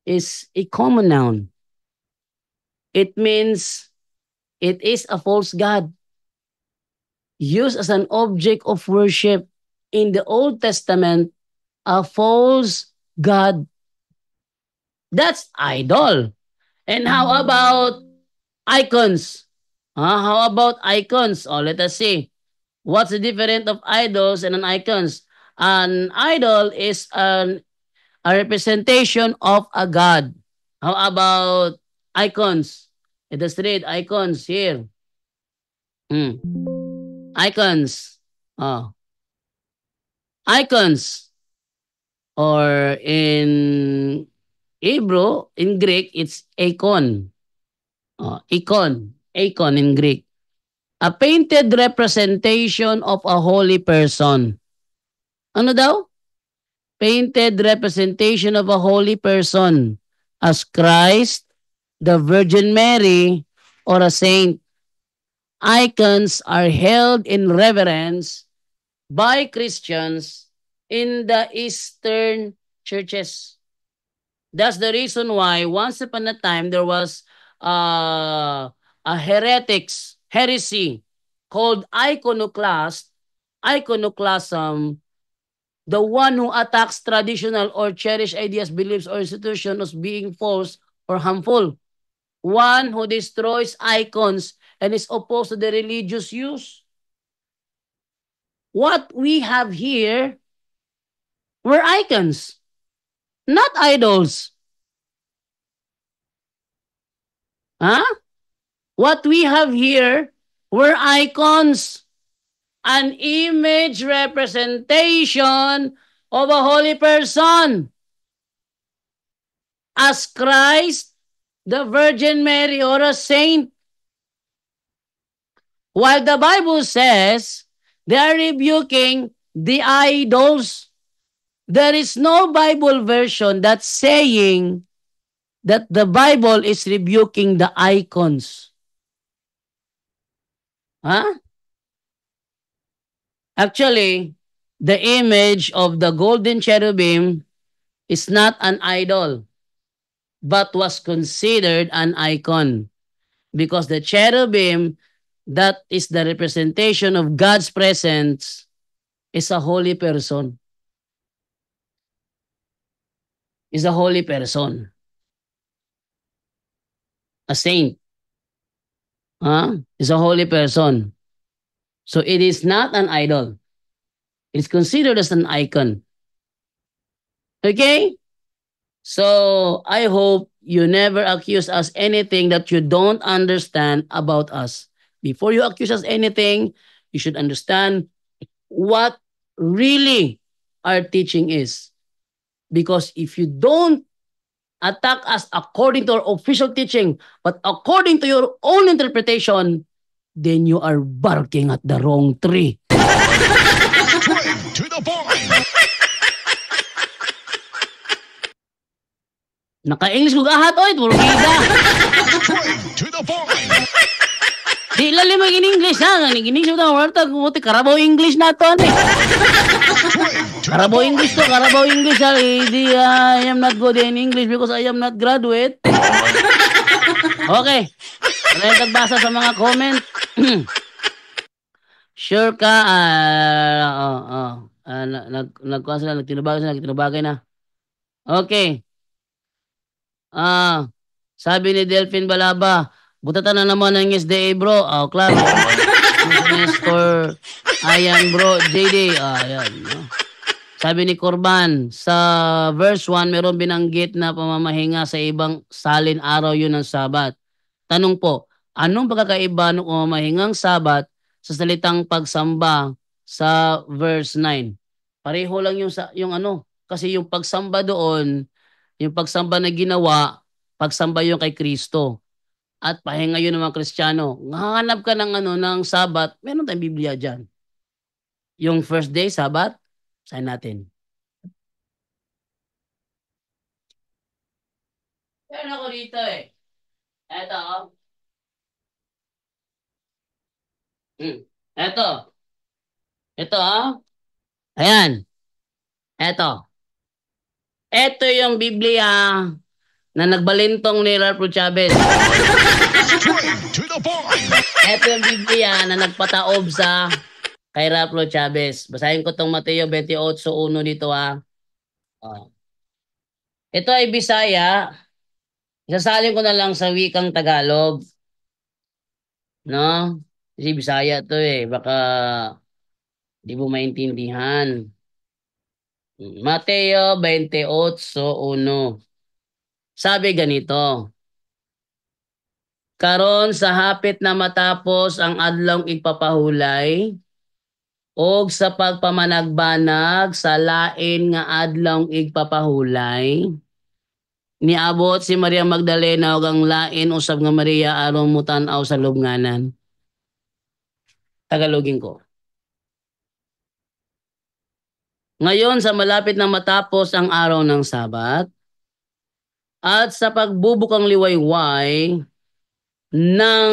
is a common noun. It means it is a false god used as an object of worship. In the Old Testament, a false god. That's idol. And how about icons? How about icons? Let us see. What's the difference of idols and an icons? An idol is a representation of a god. How about icons? Let us read icons here. Icons. Icons. Or in Hebrew, in Greek, it's icon. Icon in Greek. A painted representation of a holy person. Ano daw? Painted representation of a holy person as Christ, the Virgin Mary, or a saint. Icons are held in reverence by Christians in the Eastern churches. That's the reason why once upon a time there was a heresy called iconoclasm, the one who attacks traditional or cherished ideas, beliefs, or institutions as being false or harmful. One who destroys icons and is opposed to the religious use. What we have here were icons, not idols. What we have here were icons. An image representation of a holy person as Christ, the Virgin Mary, or a saint. While the Bible says they are rebuking the idols, there is no Bible version that's saying that the Bible is rebuking the icons. Actually, the image of the golden cherubim is not an idol, but was considered an icon. Because the cherubim, that is the representation of God's presence, is a holy person. Is a holy person. A saint. Is a holy person. So it is not an idol. It's considered as an icon. Okay? So I hope you never accuse us anything that you don't understand about us. Before you accuse us anything, you should understand what really our teaching is. Because if you don't attack us according to our official teaching, but according to your own interpretation, then you are barking at the wrong tree. Straight to the point. Naka-English ko gahat, oy, Turkida. Straight to the point. Di lalim mag in-English na. Nag-English ito. Warta, kumuti, Carabao English na to. Carabao English to. Carabao English. I am not good in English because I am not graduate. Okay. Ano yung nagbasa sa mga comment? Sure ka. Nagkuhan sila. Nagtinubagay na. Okay. Sabi ni Delphine Balaba, butatan na naman ng SDA bro. Claro. Nestor, ayan bro, JD. Ayan. Sabi ni Corban, sa verse 1, meron binanggit na pamamahinga sa ibang salin araw yun ng Sabat. Tanong po, anong pagkakaiba ng pamamahingang Sabat sa salitang pagsamba sa verse 9? Pareho lang yung ano, kasi yung pagsamba doon, yung pagsamba na ginawa, pagsamba yung kay Kristo. At pahinga yun ng mga Kristiyano. Ngahanap ka ng ng Sabat, meron tayong Biblia dyan. Yung first day, Sabat, sayin natin. Meron ako dito eh. Eto. Eto. Ito Ayan. Eto. Ito yung Biblia na nagbalintong ni Ralph Chavez. Straight to the point. Ito yung Biblia na nagpataob sa kay Ralph Chavez. Basahin ko tong Mateo 28:1 dito Ito ay Bisaya. Isasalin ko na lang sa wikang Tagalog. No? Kasi Bisaya to eh. Baka di mo maintindihan. Mateo 28:1. Sabi ganito, karon sa hapit na matapos ang adlong igpapahulay, og sa pagpamanagbanag sa lain nga adlong igpapahulay, niabot si Maria Magdalena ug ang lain usab nga Maria aron mutan-aw sa lubnganan. Tagalogin ko. Ngayon sa malapit na matapos ang araw ng Sabat, at sa pagbubukang liwayway ng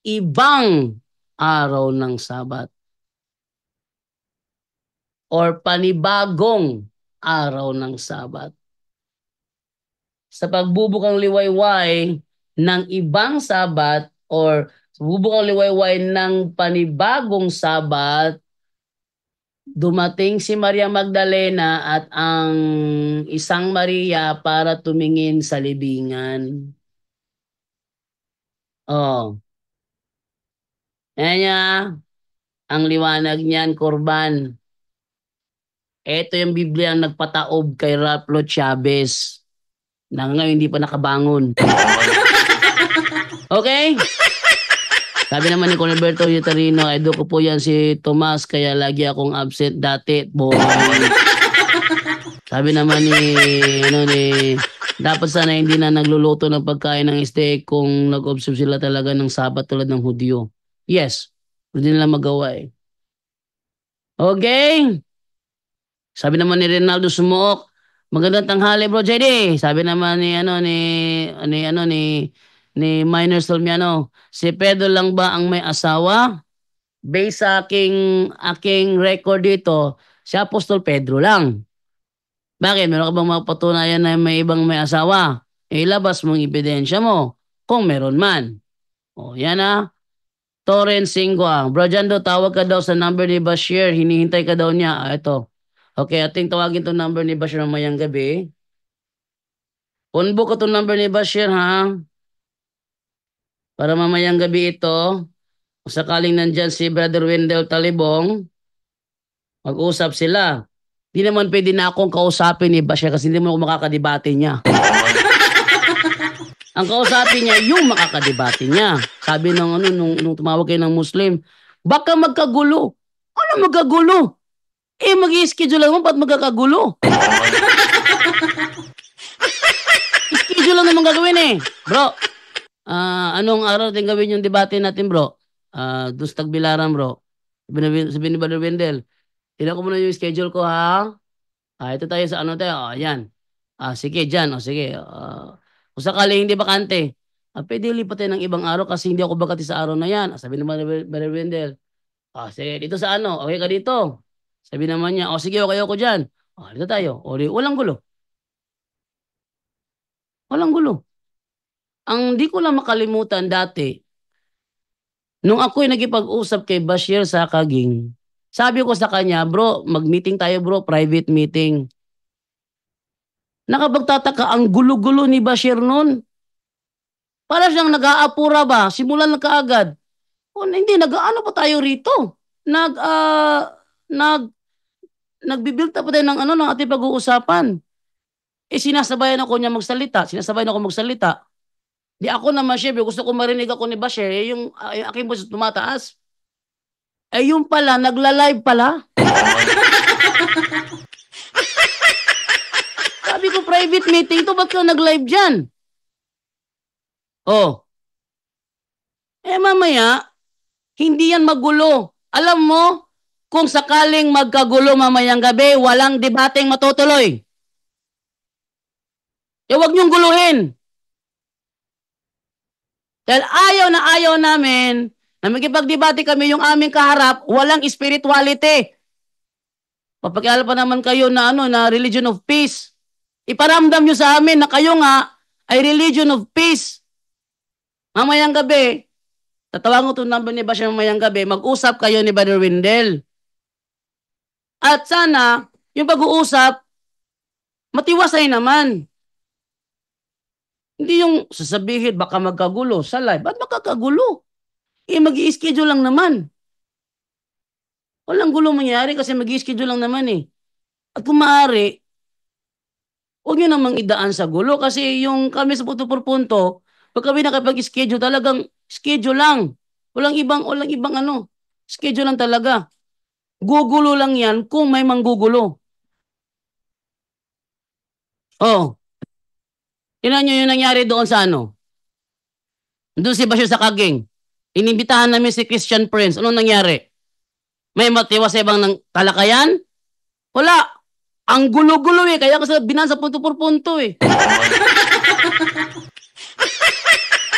ibang araw ng Sabat or panibagong araw ng Sabat. Sa pagbubukang liwayway ng ibang Sabat or pagbubukang liwayway ng panibagong Sabat, dumating si Maria Magdalena at ang isang Maria para tumingin sa libingan. Ayan ang liwanag niyan, Corban. Ito yung Biblia ang nagpataob kay Ralph Chavez na ngayon hindi pa nakabangon. Okay? Sabi naman ni Conalberto Yutarino, edo ko po yan si Tomas, kaya lagi akong absent dati. Boy. Sabi naman ni dapat sana hindi na nagluluto ng pagkain ng steak kung nag-observe sila talaga ng Sabat tulad ng Hudyo. Yes, hindi nila magawa eh. Okay? Sabi naman ni Rinaldo Sumuok, magandang tanghali bro JD. Sabi naman ni Minor Solmiano, si Pedro lang ba ang may asawa? Based sa aking record dito, si Apostol Pedro lang. Bakit? Meron ka bang mapatunayan na may ibang may asawa? Ilabas mong ebidensya mo kung meron man. Yan Torren Singwa. Bro Jando, tawag ka daw sa number ni Bashir. Hinihintay ka daw niya. Ito. Okay, ating tawagin itong number ni Bashir mamayang gabi. Unbook ko itong number ni Bashir para mamayang gabi ito. Kung sakaling nandyan si Brother Wendell Talibong, mag-usap sila. Di naman pwede na akong kausapin ni Bashir kasi hindi mo ako makakadebate niya. Ang kausapin niya, yung makakadebate niya. Sabi nung nung tumawag kayo ng Muslim, baka magkagulo. Ano magkagulo? Mag-i-schedule lang mo, ba't magkakagulo? schedule lang naman gagawin eh. Bro, anong araw natin gawin yung debate natin, bro? Doon sa Tagbilaran, bro. Sabi ni Brother Wendell, tignan ko muna yung schedule ko, ha? Ito tayo sa ano tayo. Ayan. Sige, dyan. Sige. Kung sakali hindi bakante, pwede lipat tayo ng ibang araw kasi hindi ako bakati sa araw na yan. Sabi naman ni Brother Wendell, sige, dito sa ano? Okay ka dito? Sabi naman niya, sige, okay ako dyan. Dito tayo. Walang gulo. Walang gulo. Ang di ko lang makalimutan dati, nung ako'y nagipag-usap kay Bashir sa Kaging, sabi ko sa kanya, bro, mag-meeting tayo bro, private meeting. Nakapagtataka ang gulo-gulo ni Bashir noon. Para siyang nag-aapura ba? Simulan na kaagad. Hindi, nag-ano pa tayo rito? Nagbibuild up pa tayo ng ano, ng ating pag-uusapan. Sinasabayan ako niya magsalita. Di ako naman, syempre, gusto ko marinig ako ni Bashir, yung aking boses tumataas. Yung pala, nagla-live pala. Sabi ko, private meeting to, ba't ka nag-live dyan? Mamaya, hindi yan magulo. Alam mo, kung sakaling magkagulo mamayang gabi, walang debateng matutuloy. Huwag niyong guluhin. Dahil ayaw namin na magkipagdebate kami yung aming kaharap, walang spirituality. Papakiala pa naman kayo na na religion of peace. Iparamdam nyo sa amin na kayo nga ay religion of peace. Mamayang gabi, tatawagin ko itong number ni Bashir mamayang gabi, mag-usap kayo ni Brother Wendell. At sana, yung pag-uusap, matiwasay naman. Hindi yung sasabihin, baka magkagulo sa live. Ba't magkakagulo? Mag-i-schedule lang naman. Walang gulo mangyari kasi mag-i-schedule lang naman eh. At kung maaari, huwag nyo namang idaan sa gulo kasi yung kami sa punto-por-punto, pag kami nakapag-schedule, talagang schedule lang. Walang ibang schedule lang talaga. Gugulo lang yan kung may manggugulo. Tingnan nyo yung nangyari doon sa doon si Bashir sa Kaging. Inimbitahan namin si Christian Prince. Anong nangyari? May matiwas sa ibang ng talakayan? Wala. Ang gulo-gulo eh. Kaya kasi binasa punto por punto eh.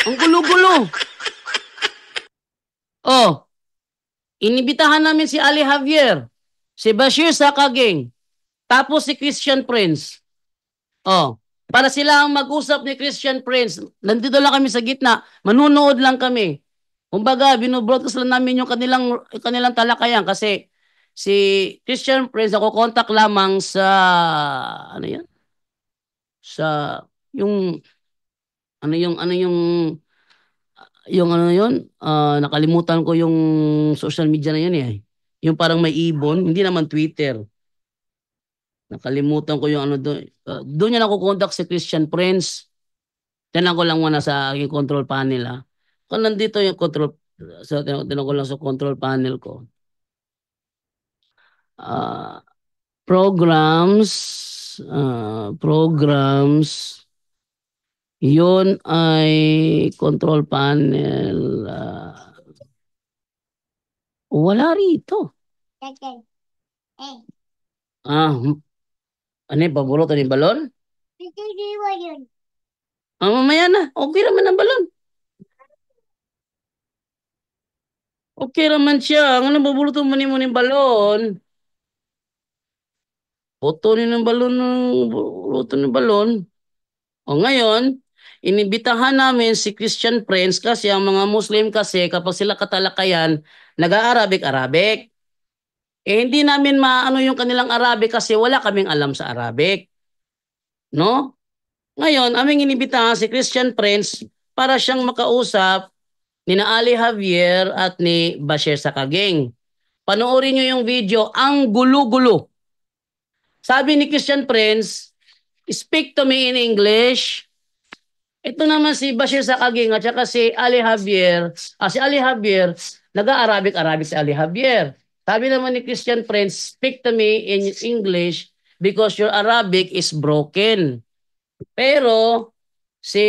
Ang gulo-gulo. Inimbitahan namin si Ali Javier, si Bashir sa Kaging, tapos si Christian Prince. Para sila ang mag-usap ni Christian Prince. Nandito lang kami sa gitna. Manunood lang kami. Kumbaga, binobroadcast lang namin yung kanilang talakayan kasi si Christian Prince ako contact lamang sa nakalimutan ko yung social media na yun eh. Yung parang may ibon, hindi naman Twitter. Nakalimutan ko yung doon. Doon niya nakukontak si Christian Prince. Tinan ko lang muna sa aking control panel Kung nandito yung control, tinan ko lang sa control panel ko. Programs, yun ay control panel. Wala rito. Paburutan yung balon? Mamaya na. Okay naman ang balon. Okay naman siya. Ang nababurutan mo yung balon. Putunin ng balon burutan ng balon. Ngayon, inibitahan namin si Christian Prince kasi ang mga Muslim kasi kapag sila katalakayan, nag-Arabic. Hindi namin maano yung kanilang Arabic kasi wala kaming alam sa Arabic. No? Ngayon, aming inibitahan si Christian Prince para siyang makausap ni Ali Javier at ni Bashir sa Kaging. Panoorin nyo yung video, ang gulo-gulo. Sabi ni Christian Prince, speak to me in English. Ito naman si Bashir sa Kaging at saka si Ali Javier. Si Ali Javier, nag-Arabic si Ali Javier. Sabi naman ni Christian Prince, speak to me in English because your Arabic is broken. Pero Si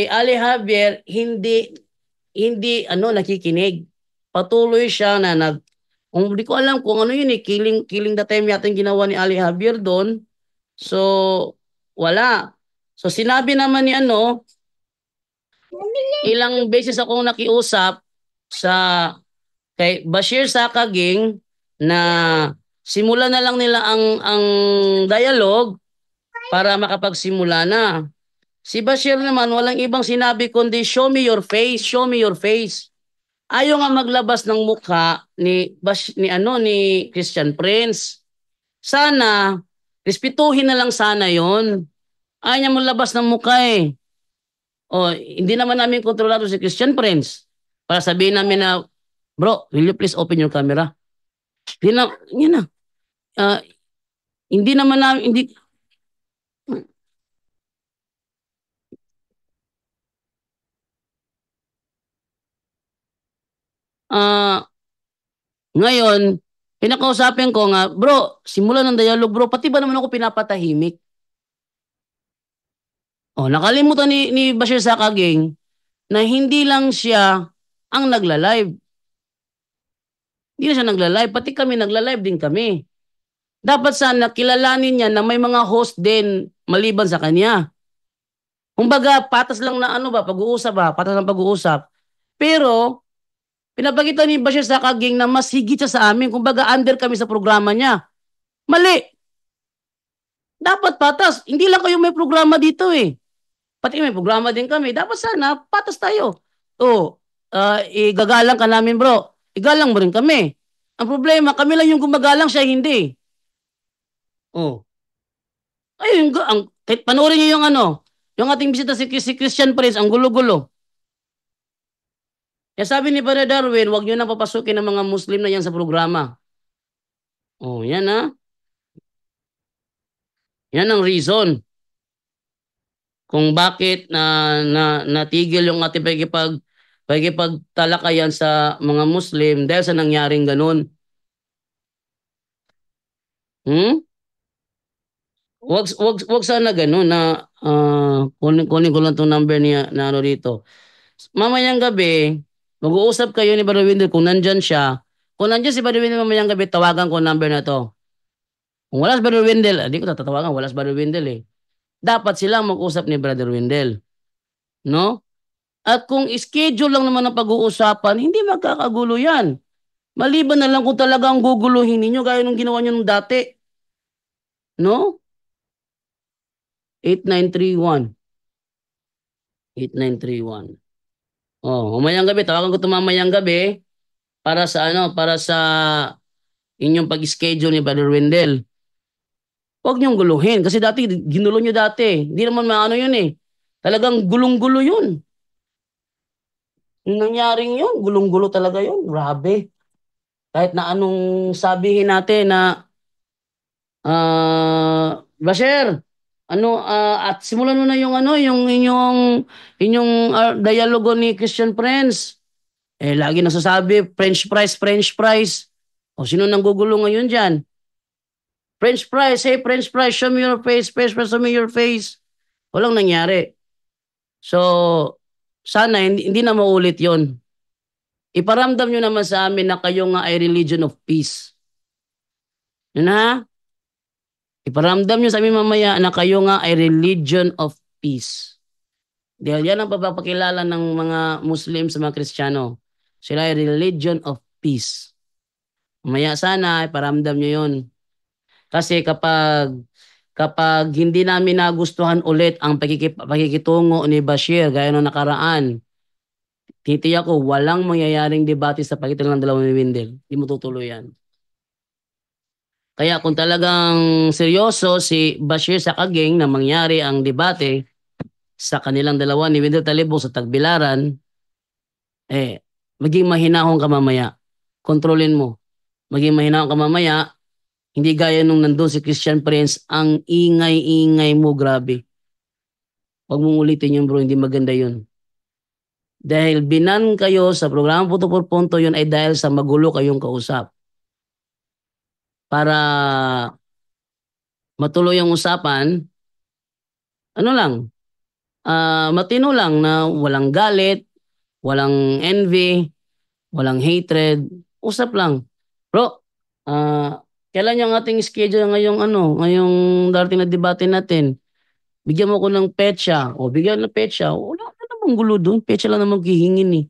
Ali Javier hindi nakikinig. Patuloy siya na kung hindi ko alam kung ano yun killing the time yata yung ginawa ni Ali Javier doon. So wala. So sinabi naman ni ilang beses akong nakiusap sa kay Bashir Sakaging na simulan na lang nila ang dialogue para makapagsimula na. Si Bashir naman walang ibang sinabi kundi show me your face, show me your face. Ayaw nga maglabas ng mukha ni Christian Prince. Sana respetuhin na lang sana 'yon. Ayaw niya maglabas ng mukha eh. O hindi naman namin kontrolado si Christian Prince para sabihin namin na, bro, will you please open your camera? Yun na. Ah, hindi naman namin, hindi, ngayon, pinakausapin ko nga, bro, simulan ng dialogue, bro, pati ba naman ako pinapatahimik? Nakalimutan ni Bashir Sakaging na hindi lang siya ang nagla-live. Hindi na siya nagla-live, pati kami nagla-live din kami. Dapat sana kilalanin niya na may mga host din maliban sa kanya. Kumbaga, patas lang na patas ng pag-uusap. Pero, pinapakita ni Bashir Sakaging na mas higit siya sa amin. Kumbaga, under kami sa programa niya. Mali! Dapat patas. Hindi lang kayo may programa dito eh. Pati may programa din kami. Dapat sana, patas tayo. Igagalang ka namin bro. Igalang mo rin kami. Ang problema, kami lang yung gumagalang, siya hindi. Ayun, panoorin niyo yung ating bisita si Christian Prince, ang gulo-gulo. Kaya sabi ni Brother Darwin, huwag niyo na papasukin ng mga Muslim na yan sa programa. Yan Yan ang reason kung bakit natigil yung ating pagkipagtalakayan sa mga Muslim dahil sa nangyaring ganun. Wag sana ganun na kunin ko lang tong number niya na dito. Mamayang gabi, mag-uusap kayo ni Brother Windel kung nandyan siya. Kung nandyan si Brother Windel mamayang gabi, tawagan ko number na to. Kung wala si Brother Windel, hindi ko tatawagan, wala si Brother Windel eh. Dapat silang mag-usap ni Brother Windel. No? At kung schedule lang naman ang pag-uusapan, hindi magkakagulo yan. Maliban na lang kung talagang guguluhin ninyo gaya nung ginawa nyo nung dati. No? 8931. 8931. Mamayang gabi, tawagan ko ito mamayang gabi para sa inyong pag-schedule ni Brother Wendell. Huwag niyong guluhin kasi dati ginulo niyo dati. Hindi naman maano yun eh. Talagang gulong-gulo yun. Yung nangyaring yun, gulong-gulo talaga yun. Grabe. Kahit na anong sabihin natin na Basher, at simulan mo na yung inyong dialogo ni Christian Prince. Lagi nasasabi, French fries. Sino nang gugulo ngayon dyan? French fries, hey French fries, show me your face, French fries, show me your face. Walang nangyari. So, sana hindi na maulit yon. Iparamdam nyo naman sa amin na kayo nga ay religion of peace. Yun ha? Iparamdam nyo sa amin mamaya na kayo nga ay religion of peace. Dahil yan ang papapakilala ng mga Muslim sa mga Kristiyano. Sila ay religion of peace. Mamaya sana, iparamdam nyo yun. Kasi kapag hindi namin nagustuhan ulit ang pakikitungo ni Bashir gaya nung nakaraan, titiyak ko walang mangyayaring debate sa pagitan ng dalawang ni Windel. Hindi mo tutuloy yan. Kaya kung talagang seryoso si Bashir Sakaging na mangyari ang debate sa kanilang dalawa ni Windel Talibong sa Tagbilaran, maging mahinahon ka mamaya. Kontrolin mo. Maging mahinahon ka mamaya. Hindi gaya nung nandun si Christian Prince, ang ingay-ingay mo, grabe. Huwag mong ulitin yun bro, hindi maganda yun. Dahil binan kayo sa programa Punto por Punto, yun ay dahil sa magulo kayong kausap. Para matuloy ang usapan, matino lang na walang galit, walang envy, walang hatred. Usap lang. Bro, kailan yung ating schedule ngayong darating na debate natin? Bigyan mo ko ng petsa. O, bigyan ng petsa. Wala na namang gulo doon. Petsa lang naman hihingin eh.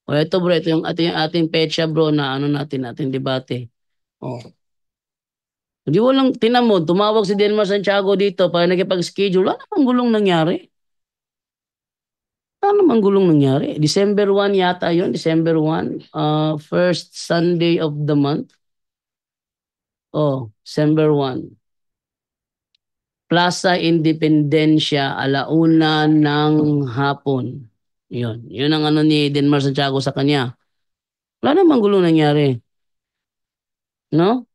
O, ito bro, ito yung ating petsa bro na natin debate. O. Hindi walang, tinan mo, tumawag si Denmar Santiago dito para nakipag-schedule. Wala namang gulong nangyari. Wala namang gulong nangyari. December 1 yata yon, December 1. First Sunday of the month. Oh, December 1. Plaza Independencia, 1:00 ng hapon. Yun ang ni Denmar Santiago sa kanya. Wala namang gulo nangyari. No?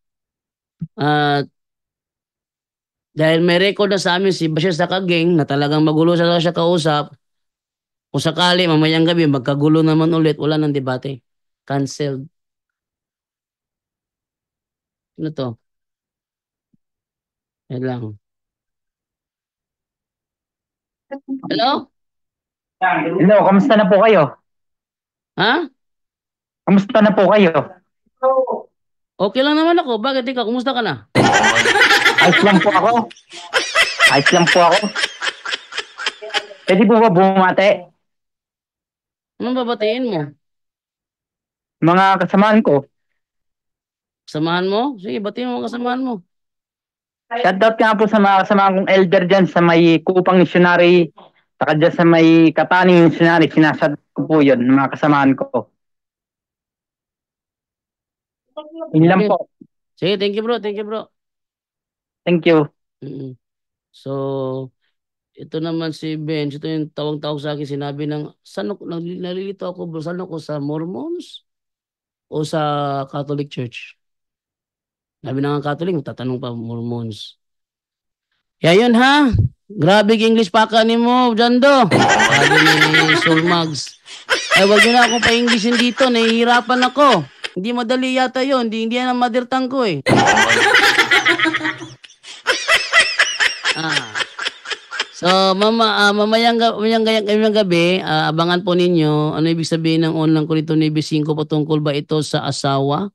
Dahil may record na sa amin si Bashir Sakageng na talagang magulo siya kausap, kung sakali mamayang gabi magkagulo naman ulit, wala nang debate. Canceled. Ano to? Yan lang. Hello? Hello, kamusta na po kayo? Ha? Kamusta na po kayo? Okay lang naman ako. Bakit ikaw? Kumusta ka na? Ayos lang po ako. Ayos lang po ako. Pwede po ba bumate? Anong babatiin mo? Mga kasamaan ko. Samahan mo? Sige, batiin mo ang kasamahan mo. Shoutout nga po sa mga kasamaan kong elder dyan sa may Kupang Missionary. Saka dyan sa may Kataning Missionary. Sinasad ko po yun, mga kasamaan ko. Yun lang po. Sige, thank you bro. Thank you bro. Thank you. So, ito naman si Benj, ito yung tawag-tawag sa akin, sinabi nalilito ako bro, saan ako, sa Mormons o sa Catholic Church? Sabi na nga Catholic, tatanong pa Mormons. Kaya yun ha, grabe English pa ka ni mo, Jando. Sabi ni Soul Mags. Wag nyo na akong pa-Englishin dito, nahihirapan ako. Hindi madali yata yun, hindi yan ang mother tongue ko eh. So, mamayang gabi, abangan po ninyo, ano ibig sabihin ng unang Korinto 9:5, patungkol ba ito sa asawa?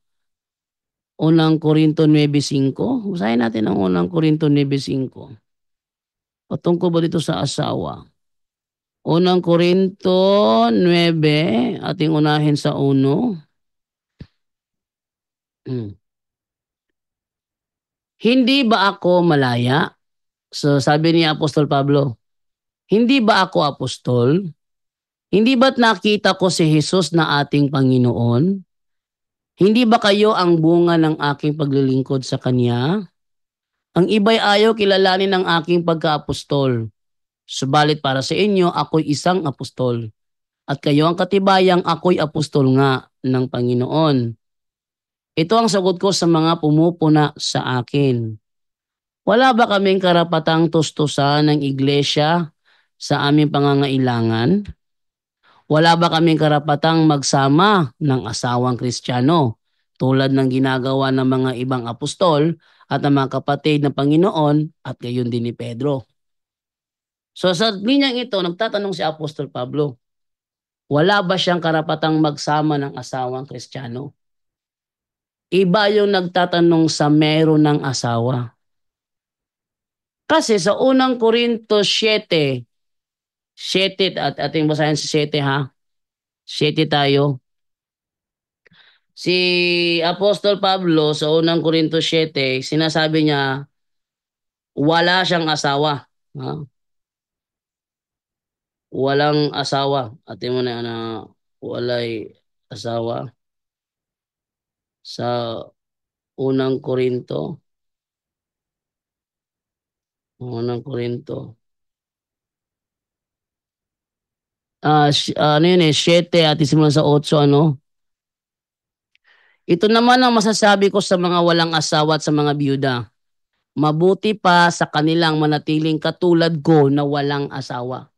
Unang Korinto 9:5. Basahin natin ang unang Korinto 9:5. Patungkol ba dito sa asawa? Unang Korinto 9, ating unahin sa 1. Hindi ba ako malaya? So sabi ni Apostol Pablo, hindi ba ako apostol? Hindi ba't nakita ko si Jesus na ating Panginoon? Hindi ba kayo ang bunga ng aking paglilingkod sa Kanya? Ang iba'y ayaw kilalanin ng aking pagka-apostol. Subalit para sa inyo, ako'y isang apostol. At kayo ang katibayang ako'y apostol nga ng Panginoon. Ito ang sagot ko sa mga pumupuna sa akin. Wala ba kaming karapatang tustusan ng iglesia sa aming pangangailangan? Wala ba kaming karapatang magsama ng asawang Kristiyano tulad ng ginagawa ng mga ibang apostol at ng mga kapatid ng Panginoon at gayon din ni Pedro? So sa linyang ito, nagtatanong si Apostol Pablo, wala ba siyang karapatang magsama ng asawang Kristiyano? Iba yung nagtatanong sa meron ng asawa. Kasi sa unang Korinto 7 at ating basahin si 7 ha. 7 tayo. Si Apostol Pablo sa unang Korinto 7, sinasabi niya wala siyang asawa. Ha? Walang asawa. Atin mo na walay asawa. Sa unang Korinto. Unang Korinto. Ano yun 7 at simulan sa 8 ano? Ito naman ang masasabi ko sa mga walang asawa at sa mga biyuda. Mabuti pa sa kanilang manatiling katulad ko na walang asawa.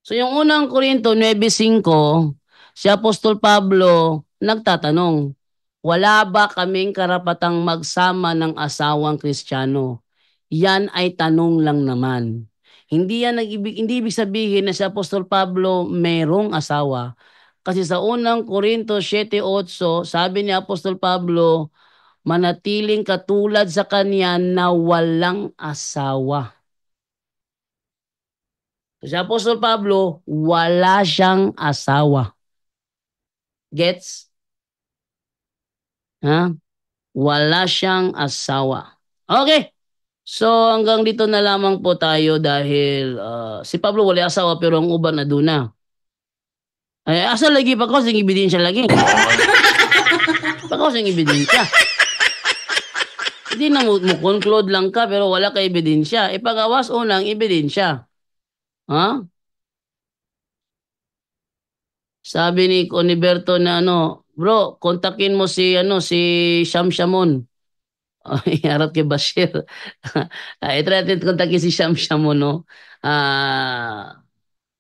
So yung unang Korinto 9:5, si Apostol Pablo nagtatanong, wala ba kaming karapatang magsama ng asawang Kristiyano? yan ay tanong lang naman. Hindi ibig sabihin na si Apostol Pablo mayroong asawa. Kasi sa unang Korinto 7:8, sabi ni Apostol Pablo, manatiling katulad sa kanya na walang asawa. Si Apostol Pablo, wala siyang asawa. Gets? Ha? Wala siyang asawa. Okay. So hanggang dito na lamang po tayo dahil si Pablo wala asawa pero ang uban na doon na. Ay, asa lagi pa ko sing ebidensya lagi. Pa ko sing ebidensya. Hindi na mo conclude lang ka pero wala ka ebidensya. Ipagawas unang ebidensya. Ha? Sabi ni Coniberto na bro, kontakin mo si Shamshamon. Harap kay Bashir. I-try natin kontakin si Shamshamon, no?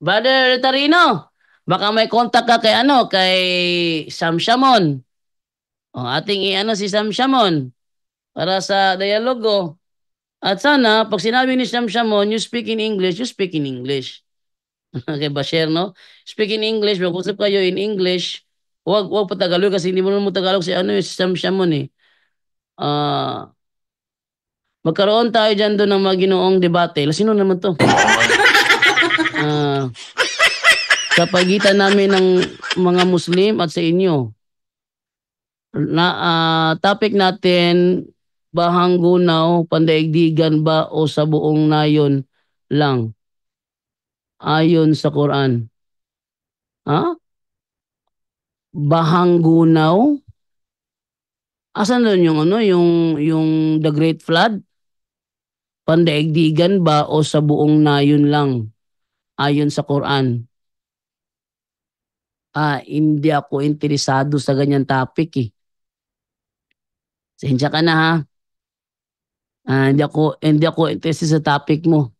Brother Tarino, baka may contact ka kay Shamshamon. Ating si Shamshamon para sa dialogo. At sana, pag sinabi ni Shamshamon, you speak in English, you speak in English. Kay Bashir, no? Speak in English, mag-usap kayo in English. Huwag pa Tagalog kasi hindi mo naman Tagalog si Shamshamon eh. Magkaroon tayo dyan doon ng mga ginoong debate. Sino naman to? Sa pagitan namin ng mga Muslim at sa inyo. Topic natin, bahang gunaw, pandaigdigan ba o sa buong nayon lang? Ayon sa Quran. Ha? Bahang gunaw? Asan doon yung The Great Flood? Pandaigdigan ba o sa buong nayon lang? Ayon sa Quran. Hindi ako interesado sa ganyan topic eh. Sensya ka na ha. Hindi ako interested sa topic mo.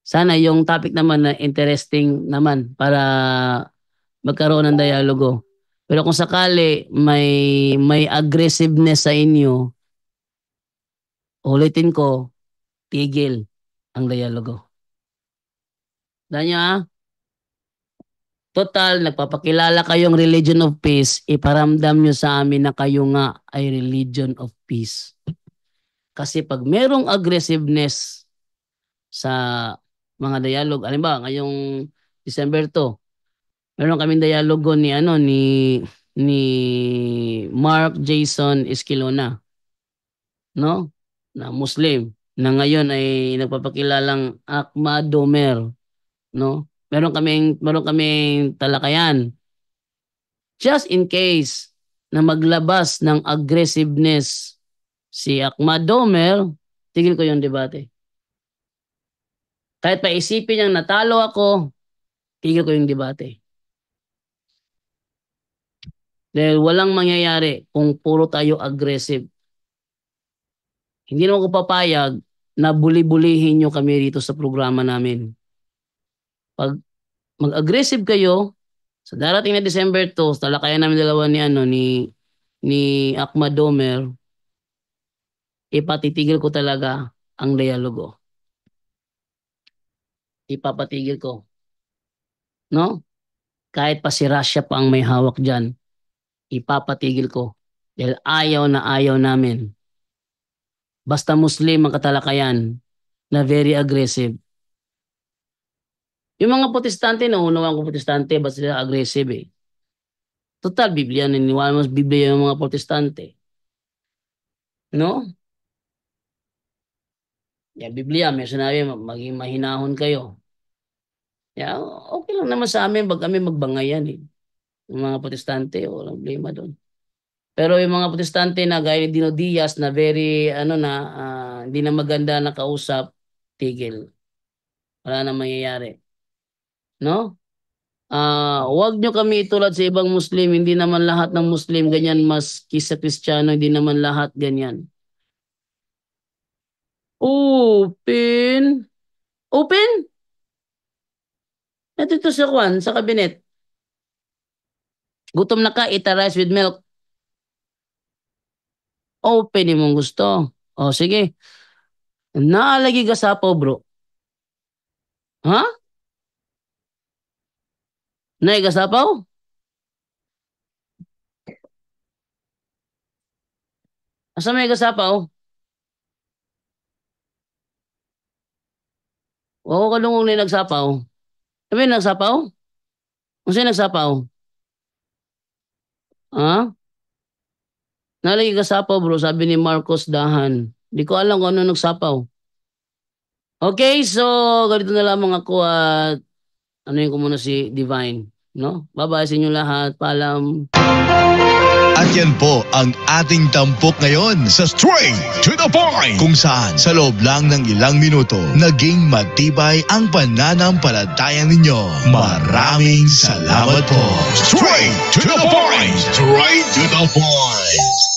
Sana yung topic naman na interesting naman para magkaroon ng dialogo. Pero kung sakali may aggressiveness sa inyo, ulitin ko, tigil ang dialogo. Danya ha? Total, nagpapakilala kayong religion of peace, iparamdam nyo sa amin na kayo nga ay religion of peace. Kasi pag merong aggressiveness sa mga dialogue, alam ba, ngayong December 2, meron kaming dialogo ni Mark Jason Esquilona, no? Na Muslim, na ngayon ay nagpapakilalang Ahmad Domer, no? Meron kaming talakayan. Just in case na maglabas ng aggressiveness si Ahmad Domer, tigil ko yung debate. Kahit paisipin niyang natalo ako, tigil ko yung debate. Dahil walang mangyayari kung puro tayo aggressive. Hindi naman ko papayag na buli-bulihin nyo kami rito sa programa namin. Pag mag-aggressive kayo, sa darating na December 2, talakayan namin dalawa ni Ahmad Domer, ipatitigil ko talaga ang dialogo. Ipapatigil ko. No? Kahit pa si Russia pa ang may hawak dyan, ipapatigil ko. Dahil ayaw na ayaw namin. Basta Muslim ang katalakayan na very aggressive. Yung mga protestante, naunawang ko protestante, ba't sila aggressive eh? Total, Biblia, naniniwala mo sa Biblia yung mga protestante. No? Yeah, Biblia, may sinabi, maging mahinahon kayo. Yeah, okay lang naman sa amin, pag kami magbangayan eh. Yung mga protestante, walang problema doon. Pero yung mga protestante na gaya ni Dino Diaz na very, hindi na maganda na kausap, tigil. Wala na mangyayari. No? Huwag nyo kami itulad sa ibang Muslim. Hindi naman lahat ng Muslim ganyan, mas kisa Kristiyano, hindi naman lahat ganyan. Open? Open? Ito sa kwan, sa kabinet. Gutom na ka, eat a rice with milk. Open mong gusto. O sige. Naalagi ka sapaw, bro. Ha? Nay ka sapaw? Asa may ka sapaw? Oo, kalungong na nagsapaw. Sabi nagsapaw? Kung sino nagsapaw? Ha? Nalagi ka sapaw, bro, sabi ni Marcos Dahan. Di ko alam kung ano nagsapaw. Okay, so ganito na lamang ako at ano yung ko muna si Divine. No? Bye-bye sa inyo lahat. Paalam. At yan po ang ating tampok ngayon sa Straight to the Point, kung saan sa loob lang ng ilang minuto naging matibay ang pananampalataya ninyo. Maraming salamat po. Straight to the Point! Straight to the Point!